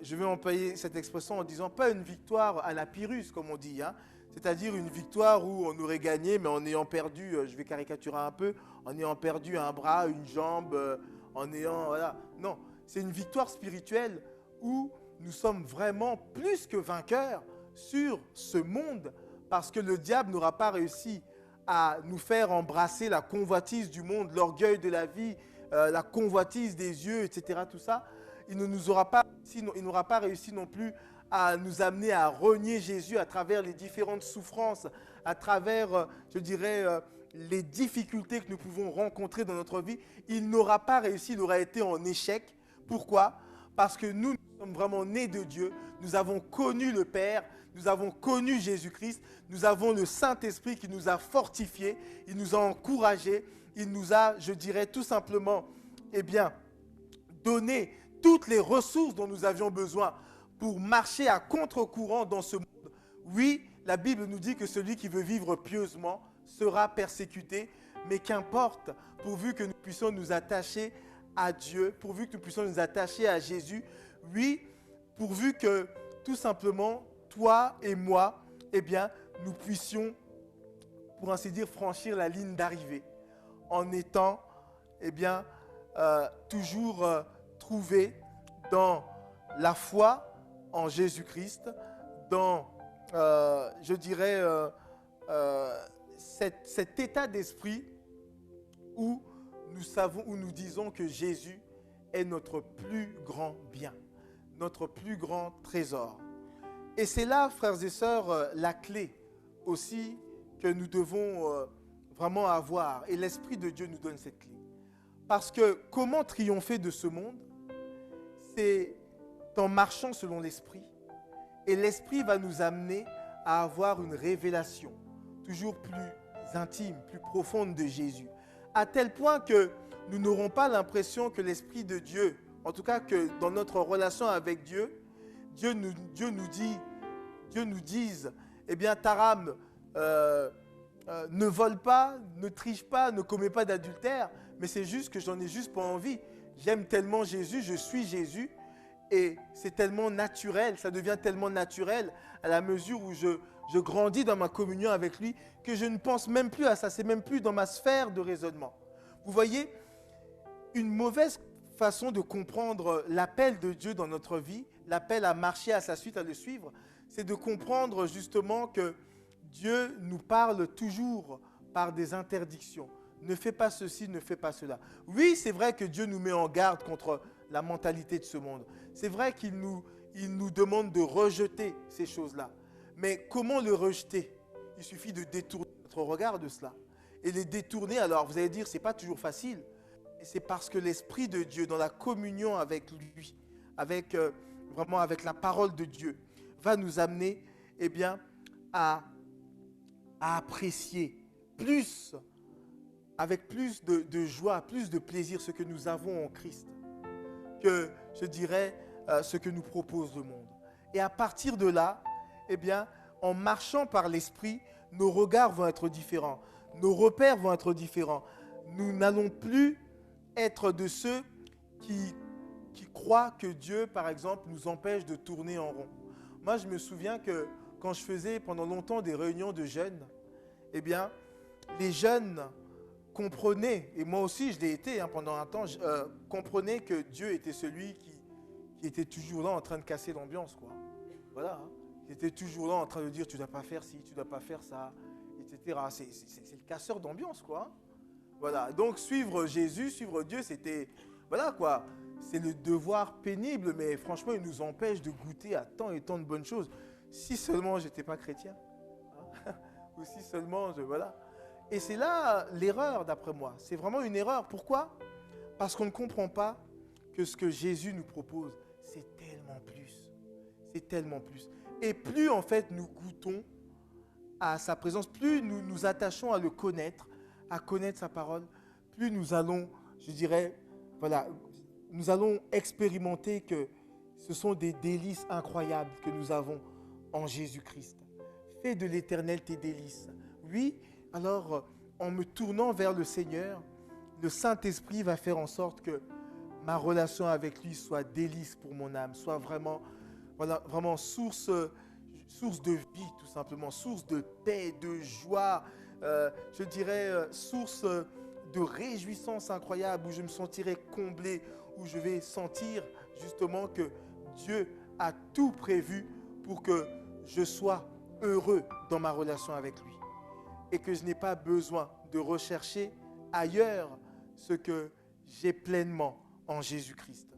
je vais employer cette expression en disant pas une victoire à la Pyrrhus, comme on dit, hein, c'est-à-dire une victoire où on aurait gagné, mais en ayant perdu, je vais caricaturer un peu, en ayant perdu un bras, une jambe, en ayant, voilà. Non, c'est une victoire spirituelle où nous sommes vraiment plus que vainqueurs sur ce monde, parce que le diable n'aura pas réussi à nous faire embrasser la convoitise du monde, l'orgueil de la vie, la convoitise des yeux, etc. Tout ça. Il n'aura pas réussi non plus à nous amener à renier Jésus à travers les différentes souffrances, à travers, je dirais, les difficultés que nous pouvons rencontrer dans notre vie. Il n'aura pas réussi, il aura été en échec. Pourquoi ? Parce que nous sommes vraiment nés de Dieu, nous avons connu le Père, nous avons connu Jésus-Christ, nous avons le Saint-Esprit qui nous a fortifiés, il nous a encouragés, il nous a, je dirais tout simplement, donné toutes les ressources dont nous avions besoin pour marcher à contre-courant dans ce monde. Oui, la Bible nous dit que celui qui veut vivre pieusement sera persécuté, mais qu'importe, pourvu que nous puissions nous attacher à Dieu, pourvu que nous puissions nous attacher à Jésus, oui, pourvu que tout simplement, toi et moi, nous puissions, pour ainsi dire, franchir la ligne d'arrivée en étant, toujours trouvés dans la foi en Jésus-Christ, dans, cet état d'esprit où nous disons que Jésus est notre plus grand bien, notre plus grand trésor. Et c'est là, frères et sœurs, la clé aussi que nous devons vraiment avoir. Et l'Esprit de Dieu nous donne cette clé. Parce que comment triompher de ce monde ? C'est en marchant selon l'Esprit. Et l'Esprit va nous amener à avoir une révélation toujours plus intime, plus profonde de Jésus. À tel point que nous n'aurons pas l'impression que l'Esprit de Dieu, en tout cas que dans notre relation avec Dieu, Dieu nous dise, Taram, ne vole pas, ne triche pas, ne commet pas d'adultère, mais c'est juste que j'en ai juste pas envie. J'aime tellement Jésus, je suis Jésus, et c'est tellement naturel, ça devient tellement naturel à la mesure où je grandis dans ma communion avec lui que je ne pense même plus à ça, c'est même plus dans ma sphère de raisonnement. Vous voyez, une mauvaise façon de comprendre l'appel de Dieu dans notre vie, l'appel à marcher à sa suite, à le suivre, c'est de comprendre justement que Dieu nous parle toujours par des interdictions. Ne fais pas ceci, ne fais pas cela. Oui, c'est vrai que Dieu nous met en garde contre la mentalité de ce monde. C'est vrai qu'il nous demande de rejeter ces choses-là. Mais comment le rejeter ? Il suffit de détourner notre regard de cela. Et les détourner, alors vous allez dire, ce n'est pas toujours facile. Et c'est parce que l'Esprit de Dieu, dans la communion avec lui, vraiment avec la parole de Dieu, va nous amener à apprécier plus, avec plus de joie, plus de plaisir ce que nous avons en Christ, que je dirais ce que nous propose le monde. Et à partir de là, en marchant par l'Esprit, nos regards vont être différents, nos repères vont être différents. Nous n'allons plus être de ceux qui croient que Dieu, par exemple, nous empêche de tourner en rond. Moi, je me souviens que quand je faisais pendant longtemps des réunions de jeunes, les jeunes comprenaient, et moi aussi je l'ai été pendant un temps, comprenaient que Dieu était celui qui était toujours là en train de casser l'ambiance, quoi. Voilà, il était toujours là en train de dire tu ne dois pas faire ci, tu ne dois pas faire ça, etc. C'est le casseur d'ambiance, quoi. Voilà, donc suivre Jésus, suivre Dieu, c'était, voilà quoi, c'est le devoir pénible, mais franchement, il nous empêche de goûter à tant et tant de bonnes choses. Si seulement je n'étais pas chrétien, ou si seulement voilà. Et c'est là l'erreur, d'après moi. C'est vraiment une erreur. Pourquoi ? Parce qu'on ne comprend pas que ce que Jésus nous propose, c'est tellement plus. C'est tellement plus. Et plus, en fait, nous goûtons à sa présence, plus nous nous attachons à le connaître, à connaître sa parole, plus nous allons, je dirais, voilà, nous allons expérimenter que ce sont des délices incroyables que nous avons en Jésus-Christ. Fais de l'Éternel tes délices. Oui, alors en me tournant vers le Seigneur, le Saint-Esprit va faire en sorte que ma relation avec lui soit délice pour mon âme, soit vraiment, voilà, vraiment source de vie, tout simplement, source de paix, de joie, je dirais source de réjouissance incroyable, où je me sentirai comblé, où je vais sentir justement que Dieu a tout prévu pour que je sois heureux dans ma relation avec lui et que je n'ai pas besoin de rechercher ailleurs ce que j'ai pleinement en Jésus-Christ.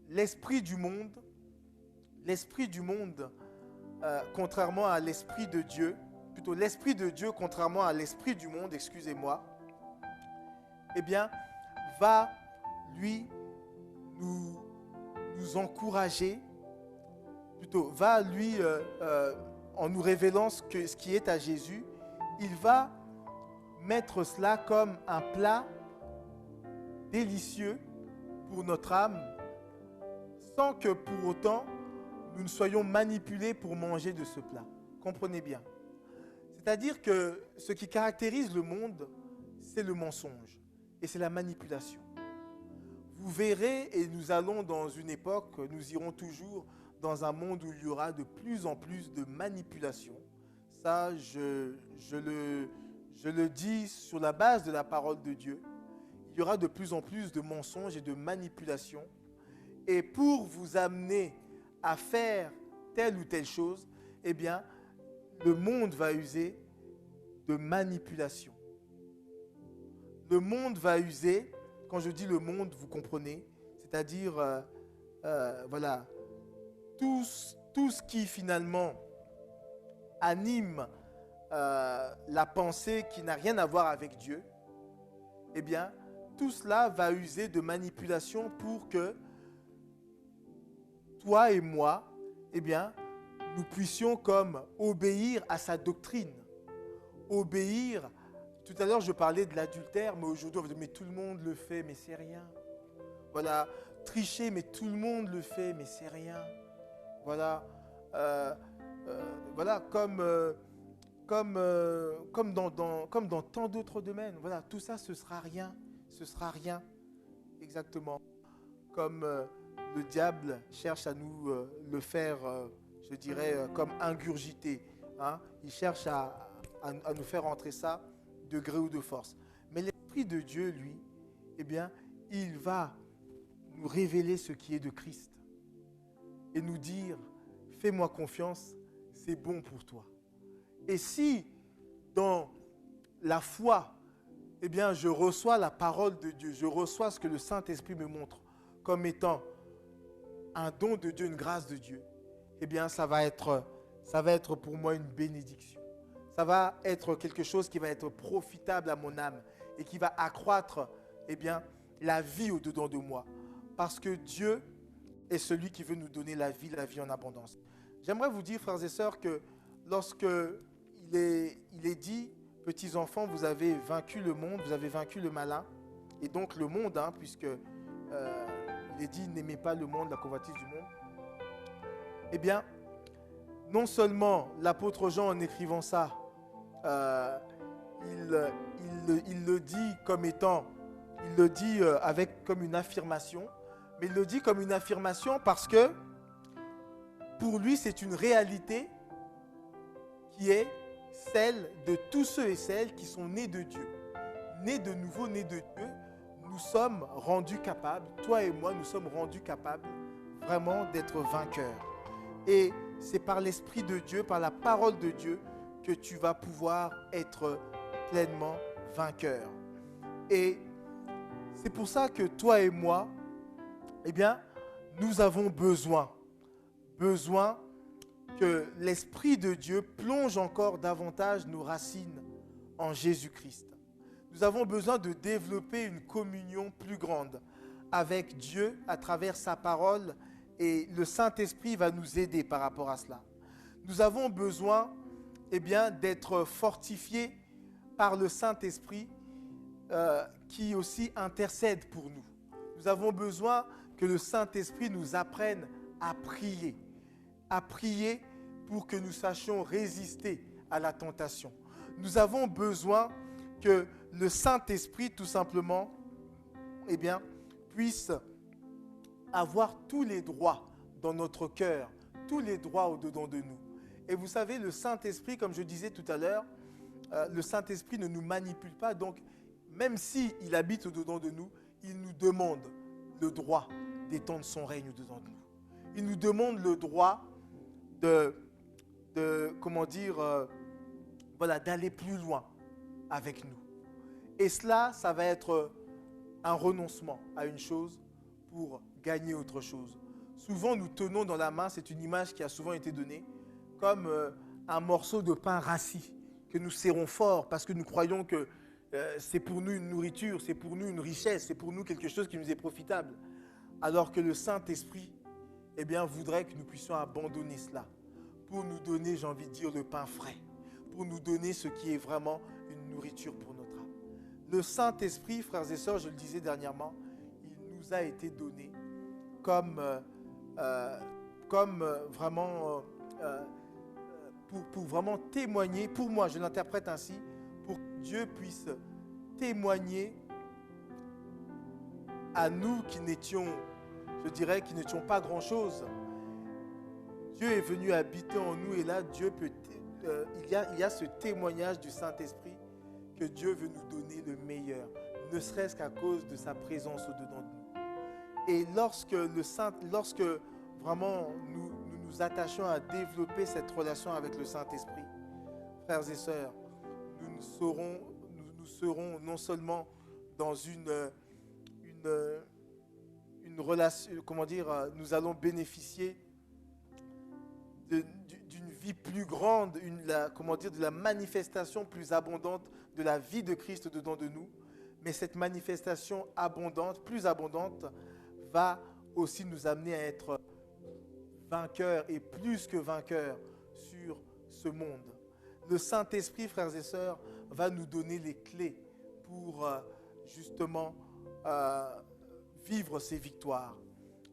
L'esprit du monde, contrairement à l'esprit de Dieu, plutôt l'esprit de Dieu contrairement à l'esprit du monde, excusez-moi, eh bien, va lui nous encourager, plutôt va lui, en nous révélant ce qui est à Jésus, il va mettre cela comme un plat délicieux pour notre âme, sans que pour autant nous ne soyons manipulés pour manger de ce plat. Comprenez bien. C'est-à-dire que ce qui caractérise le monde, c'est le mensonge et c'est la manipulation. Vous verrez, et nous allons dans une époque, nous irons toujours dans un monde où il y aura de plus en plus de manipulation. Ça, je le dis sur la base de la parole de Dieu. Il y aura de plus en plus de mensonges et de manipulations. Et pour vous amener à faire telle ou telle chose, eh bien, le monde va user de manipulation. Le monde va user, quand je dis le monde, vous comprenez, c'est-à-dire, voilà, tout ce qui finalement anime la pensée qui n'a rien à voir avec Dieu, eh bien, tout cela va user de manipulation pour que toi et moi, eh bien, nous puissions comme obéir à sa doctrine. Obéir. Tout à l'heure, je parlais de l'adultère, mais aujourd'hui, on va dire, mais tout le monde le fait, mais c'est rien. Voilà, tricher, mais tout le monde le fait, mais c'est rien. Voilà, voilà, comme dans tant d'autres domaines. Voilà, tout ça, ce sera rien. Ce sera rien, exactement. Comme le diable cherche à nous le faire, je dirais, comme ingurgiter. Hein? Il cherche à nous faire entrer ça de gré ou de force. Mais l'Esprit de Dieu, lui, eh bien, il va nous révéler ce qui est de Christ et nous dire, fais-moi confiance, c'est bon pour toi. Et si, dans la foi, eh bien, je reçois la parole de Dieu, je reçois ce que le Saint-Esprit me montre comme étant un don de Dieu, une grâce de Dieu, eh bien, ça va être pour moi une bénédiction. Ça va être quelque chose qui va être profitable à mon âme et qui va accroître, eh bien, la vie au-dedans de moi. Parce que Dieu est celui qui veut nous donner la vie en abondance. J'aimerais vous dire, frères et sœurs, que lorsque il est dit, petits enfants, vous avez vaincu le monde, vous avez vaincu le malin, et donc le monde, hein, puisque il est dit, n'aimez pas le monde, la convoitise du monde. Eh bien, non seulement l'apôtre Jean, en écrivant ça, il le dit comme étant, il le dit comme une affirmation, mais il le dit comme une affirmation parce que pour lui, c'est une réalité qui est celle de tous ceux et celles qui sont nés de Dieu. Nés de nouveau, nés de Dieu, nous sommes rendus capables, toi et moi, nous sommes rendus capables vraiment d'être vainqueurs. Et c'est par l'Esprit de Dieu, par la parole de Dieu, que tu vas pouvoir être pleinement vainqueur. Et c'est pour ça que toi et moi, eh bien, nous avons besoin que l'Esprit de Dieu plonge encore davantage nos racines en Jésus-Christ. Nous avons besoin de développer une communion plus grande avec Dieu à travers sa parole et le Saint-Esprit va nous aider par rapport à cela. Nous avons besoin, eh bien, d'être fortifiés par le Saint-Esprit qui aussi intercède pour nous. Nous avons besoin que le Saint-Esprit nous apprenne à prier pour que nous sachions résister à la tentation. Nous avons besoin que le Saint-Esprit, tout simplement, puisse avoir tous les droits dans notre cœur, tous les droits au-dedans de nous. Et vous savez, le Saint-Esprit, comme je disais tout à l'heure, le Saint-Esprit ne nous manipule pas. Donc, même s'il habite au-dedans de nous, il nous demande le droit d'étendre son règne au-dedans de nous. Il nous demande le droit d'aller plus loin avec nous. Et cela, ça va être un renoncement à une chose pour gagner autre chose. Souvent, nous tenons dans la main, c'est une image qui a souvent été donnée, comme un morceau de pain rassis que nous serrons fort parce que nous croyons que c'est pour nous une nourriture, c'est pour nous une richesse, c'est pour nous quelque chose qui nous est profitable. Alors que le Saint-Esprit, voudrait que nous puissions abandonner cela pour nous donner, j'ai envie de dire, le pain frais, pour nous donner ce qui est vraiment une nourriture pour notre âme. Le Saint-Esprit, frères et sœurs, je le disais dernièrement, il nous a été donné comme vraiment pour vraiment témoigner, pour moi, je l'interprète ainsi, pour que Dieu puisse témoigner à nous qui n'étions pas grand-chose. Dieu est venu habiter en nous et là, il y a ce témoignage du Saint-Esprit que Dieu veut nous donner le meilleur, ne serait-ce qu'à cause de sa présence au-dedans de nous. Et lorsque vraiment nous attachons à développer cette relation avec le Saint-Esprit, frères et sœurs, nous serons non seulement dans une relation, nous allons bénéficier d'une vie plus grande, de la manifestation plus abondante de la vie de Christ dedans de nous. Mais cette manifestation abondante, plus abondante, va aussi nous amener à être vainqueurs et plus que vainqueurs sur ce monde. Le Saint-Esprit, frères et sœurs, va nous donner les clés pour justement vivre ces victoires.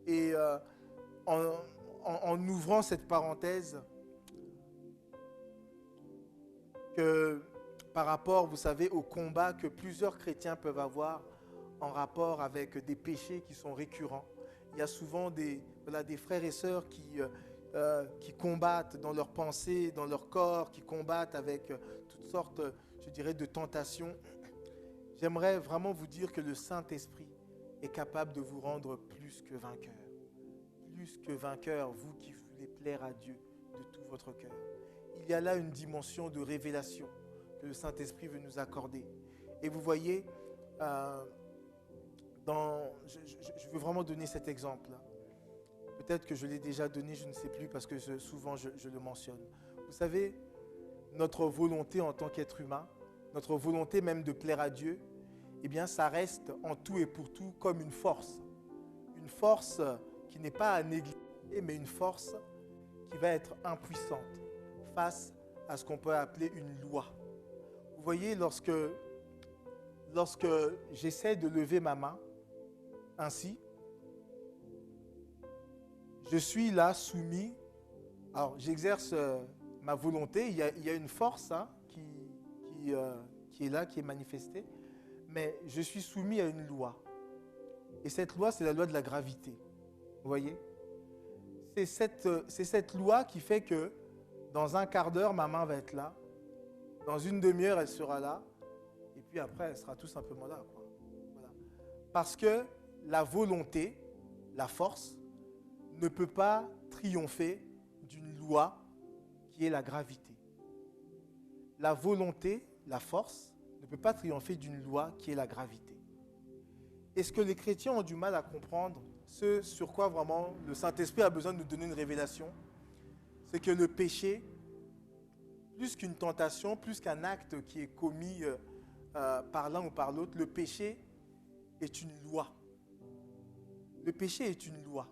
Et en ouvrant cette parenthèse, que par rapport, vous savez, au combat que plusieurs chrétiens peuvent avoir en rapport avec des péchés qui sont récurrents. Il y a souvent des frères et sœurs qui combattent dans leurs pensées, dans leur corps, qui combattent avec toutes sortes, je dirais, de tentations. J'aimerais vraiment vous dire que le Saint-Esprit est capable de vous rendre plus que vainqueur. Plus que vainqueur, vous qui voulez plaire à Dieu de tout votre cœur. Il y a là une dimension de révélation que le Saint-Esprit veut nous accorder. Et vous voyez, je veux vraiment donner cet exemple. Peut-être que je l'ai déjà donné, je ne sais plus, parce que souvent je le mentionne. Vous savez, notre volonté en tant qu'être humain, notre volonté même de plaire à Dieu, ça reste en tout et pour tout comme une force. Une force qui n'est pas à négliger, mais une force qui va être impuissante face à ce qu'on peut appeler une loi. Vous voyez, lorsque j'essaie de lever ma main, ainsi, je suis là soumis. Alors, j'exerce ma volonté. Il y a une force qui est là, qui est manifestée. Mais je suis soumis à une loi. Et cette loi, c'est la loi de la gravité. Vous voyez ? C'est cette loi qui fait que dans un quart d'heure, ma main va être là. Dans une demi-heure, elle sera là. Et puis après, elle sera tout simplement là. Voilà. Parce que la volonté, la force, ne peut pas triompher d'une loi qui est la gravité. La volonté, la force, ne peut pas triompher d'une loi qui est la gravité. Et ce que les chrétiens ont du mal à comprendre, ce sur quoi vraiment le Saint-Esprit a besoin de nous donner une révélation, c'est que le péché, plus qu'une tentation, plus qu'un acte qui est commis par l'un ou par l'autre, le péché est une loi. Le péché est une loi.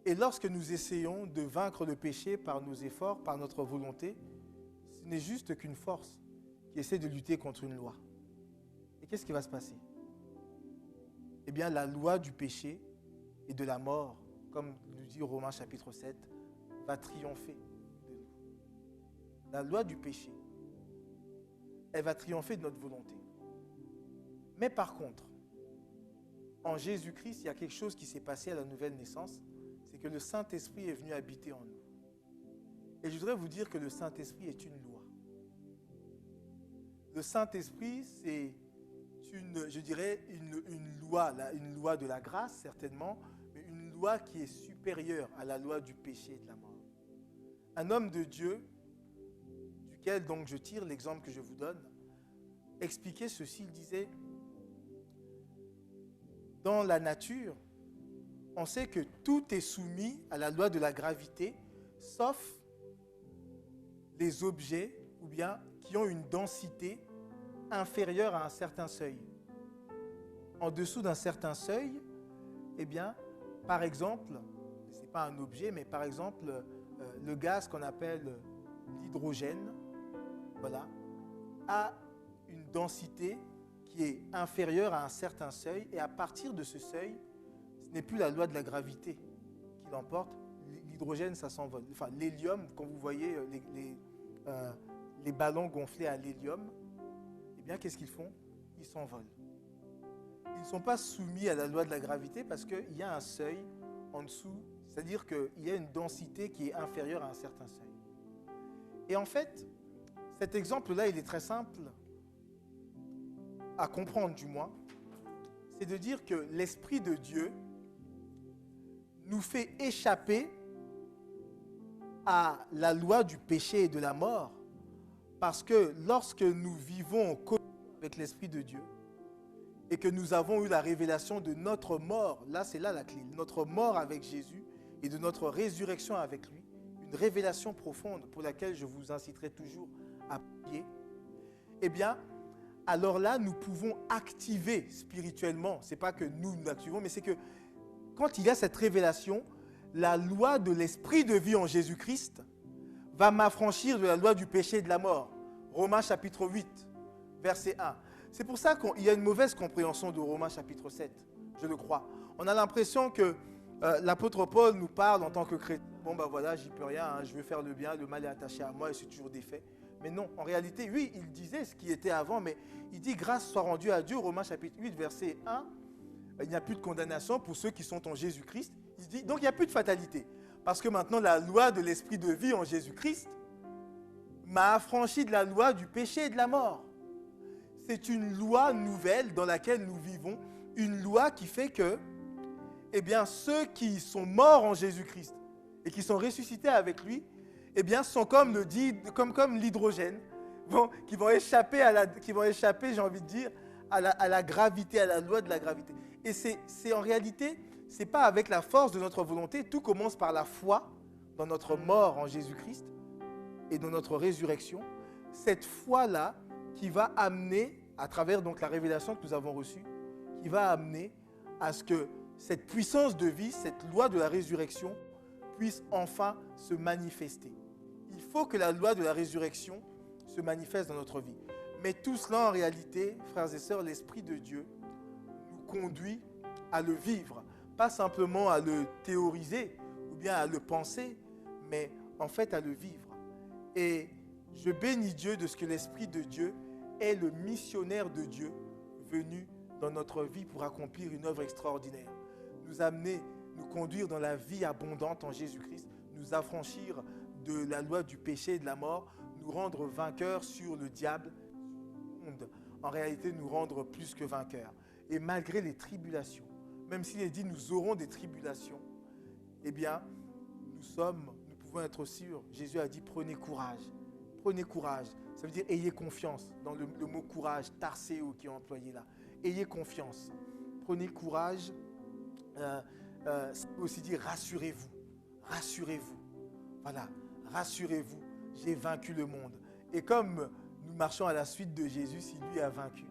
Et lorsque nous essayons de vaincre le péché par nos efforts, par notre volonté, ce n'est juste qu'une force qui essaie de lutter contre une loi. Et qu'est-ce qui va se passer ? Eh bien, la loi du péché et de la mort, comme nous dit Romains chapitre 7, va triompher. la loi du péché, elle va triompher de notre volonté. Mais par contre, en Jésus-Christ, il y a quelque chose qui s'est passé à la nouvelle naissance, c'est que le Saint-Esprit est venu habiter en nous. Et je voudrais vous dire que le Saint-Esprit est une loi. Le Saint-Esprit, c'est une loi de la grâce, certainement, mais une loi qui est supérieure à la loi du péché et de la mort. Un homme de Dieu, duquel donc je tire l'exemple que je vous donne, expliquait ceci, il disait, dans la nature, on sait que tout est soumis à la loi de la gravité, sauf les objets ou bien qui ont une densité inférieure à un certain seuil. En dessous d'un certain seuil, eh bien, par exemple, ce n'est pas un objet, mais par exemple, le gaz qu'on appelle l'hydrogène, voilà, a une densité qui est inférieure à un certain seuil, et à partir de ce seuil, ce n'est plus la loi de la gravité qui l'emporte. L'hydrogène, ça s'envole. Enfin, l'hélium, quand vous voyez les ballons gonflés à l'hélium, eh bien, qu'est-ce qu'ils font? Ils s'envolent. Ils ne sont pas soumis à la loi de la gravité parce qu'il y a un seuil en dessous, c'est-à-dire qu'il y a une densité qui est inférieure à un certain seuil. Et en fait, cet exemple-là, il est très simple à comprendre du moins. C'est de dire que l'Esprit de Dieu nous fait échapper à la loi du péché et de la mort, parce que lorsque nous vivons en communion avec l'Esprit de Dieu et que nous avons eu la révélation de notre mort, là c'est là la clé, notre mort avec Jésus et de notre résurrection avec lui, une révélation profonde pour laquelle je vous inciterai toujours à prier, eh bien, alors là, nous pouvons activer spirituellement, ce n'est pas que nous l'activons, mais c'est que quand il y a cette révélation, la loi de l'esprit de vie en Jésus-Christ va m'affranchir de la loi du péché et de la mort. Romains chapitre 8, verset 1. C'est pour ça qu'il y a une mauvaise compréhension de Romains chapitre 7, je le crois. On a l'impression que l'apôtre Paul nous parle en tant que chrétien. Bon, ben voilà, j'y peux rien, hein, je veux faire le bien, le mal est attaché à moi et c'est toujours défait. Mais non, en réalité, oui, il disait ce qui était avant, mais il dit grâce soit rendue à Dieu, Romains chapitre 8, verset 1. Il n'y a plus de condamnation pour ceux qui sont en Jésus-Christ. Il dit, donc il n'y a plus de fatalité. Parce que maintenant, la loi de l'esprit de vie en Jésus-Christ m'a affranchi de la loi du péché et de la mort. C'est une loi nouvelle dans laquelle nous vivons, une loi qui fait que, eh bien, ceux qui sont morts en Jésus-Christ et qui sont ressuscités avec lui, eh bien, sont comme l'hydrogène, qui vont échapper, j'ai envie de dire, à la gravité, à la loi de la gravité. Et c'est en réalité, ce n'est pas avec la force de notre volonté, tout commence par la foi dans notre mort en Jésus-Christ et dans notre résurrection. Cette foi-là qui va amener, à travers donc la révélation que nous avons reçue, qui va amener à ce que cette puissance de vie, cette loi de la résurrection, puisse enfin se manifester. Il faut que la loi de la résurrection se manifeste dans notre vie. Mais tout cela, en réalité, frères et sœurs, l'Esprit de Dieu nous conduit à le vivre. Pas simplement à le théoriser ou bien à le penser, mais en fait à le vivre. Et je bénis Dieu de ce que l'Esprit de Dieu est le missionnaire de Dieu venu dans notre vie pour accomplir une œuvre extraordinaire. Nous amener, nous conduire dans la vie abondante en Jésus-Christ, nous affranchir de la loi du péché et de la mort, nous rendre vainqueurs sur le diable, en réalité nous rendre plus que vainqueurs. Et malgré les tribulations, même s'il est dit nous aurons des tribulations, eh bien nous pouvons être sûrs. Jésus a dit prenez courage. Prenez courage. Ça veut dire ayez confiance dans le mot courage, tarseo qui est employé là. Ayez confiance. Prenez courage. Ça peut aussi dire rassurez-vous. Rassurez-vous. Voilà. Rassurez-vous. J'ai vaincu le monde. Et comme nous marchons à la suite de Jésus, si lui a vaincu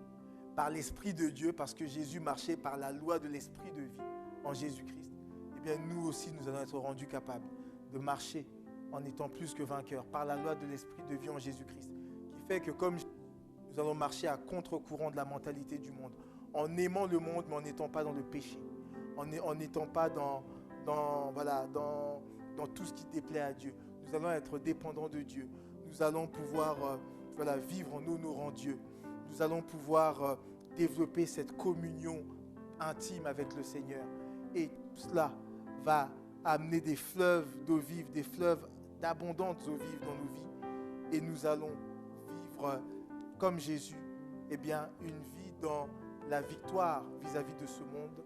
par l'Esprit de Dieu, parce que Jésus marchait par la loi de l'Esprit de vie en Jésus-Christ, eh bien nous aussi nous allons être rendus capables de marcher en étant plus que vainqueurs par la loi de l'Esprit de vie en Jésus-Christ, qui fait que comme nous allons marcher à contre-courant de la mentalité du monde, en aimant le monde mais en n'étant pas dans le péché, en n'étant pas dans tout ce qui déplaît à Dieu. Nous allons être dépendants de Dieu. nous allons pouvoir vivre en honorant Dieu. Nous allons pouvoir développer cette communion intime avec le Seigneur. Et tout cela va amener des fleuves d'eau vive, des fleuves d'abondantes eaux vives dans nos vies. Et nous allons vivre comme Jésus, une vie dans la victoire vis-à-vis de ce monde,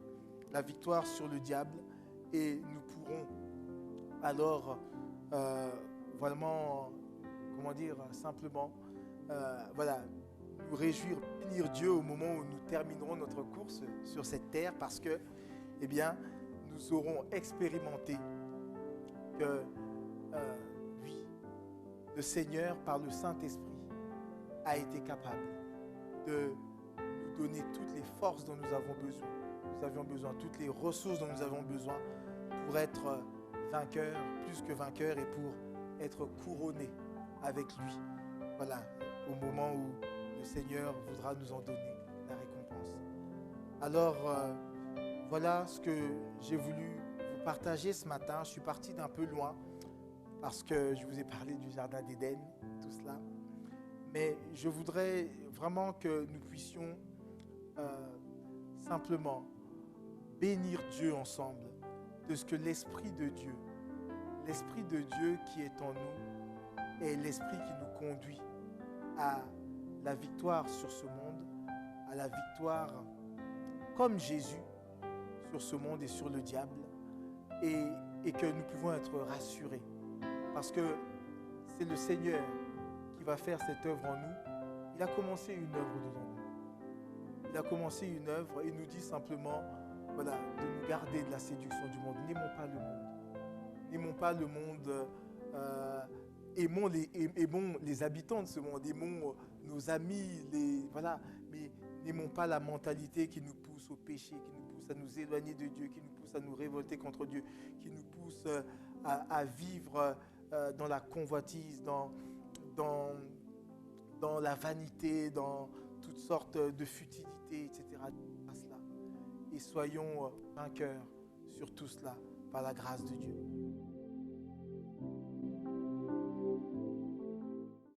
la victoire sur le diable. Et nous pourrons alors simplement nous réjouir, bénir Dieu au moment où nous terminerons notre course sur cette terre, parce que nous aurons expérimenté que oui, le Seigneur, par le Saint-Esprit, a été capable de nous donner toutes les forces dont nous avons besoin. Nous avions besoin, toutes les ressources dont nous avons besoin pour être vainqueurs, plus que vainqueurs, et pour être couronnés avec lui. Voilà, au moment où le Seigneur voudra nous en donner la récompense. Alors, voilà ce que j'ai voulu vous partager ce matin. Je suis parti d'un peu loin parce que je vous ai parlé du Jardin d'Éden, tout cela. Mais je voudrais vraiment que nous puissions simplement bénir Dieu ensemble de ce que l'Esprit de Dieu qui est en nous, est l'Esprit qui nous conduit à la victoire sur ce monde, à la victoire comme Jésus sur ce monde et sur le diable, et que nous pouvons être rassurés parce que c'est le Seigneur qui va faire cette œuvre en nous. Il a commencé une œuvre dedans nous. Il a commencé une œuvre et nous dit simplement de nous garder de la séduction du monde. N'aimons pas le monde. N'aimons pas le monde. Aimons les habitants de ce monde. Aimons nos amis. Mais n'aimons pas la mentalité qui nous pousse au péché, qui nous pousse à nous éloigner de Dieu, qui nous pousse à nous révolter contre Dieu, qui nous pousse à vivre dans la convoitise, dans la vanité, dans toutes sortes de futilités, etc. Et soyons vainqueurs sur tout cela par la grâce de Dieu.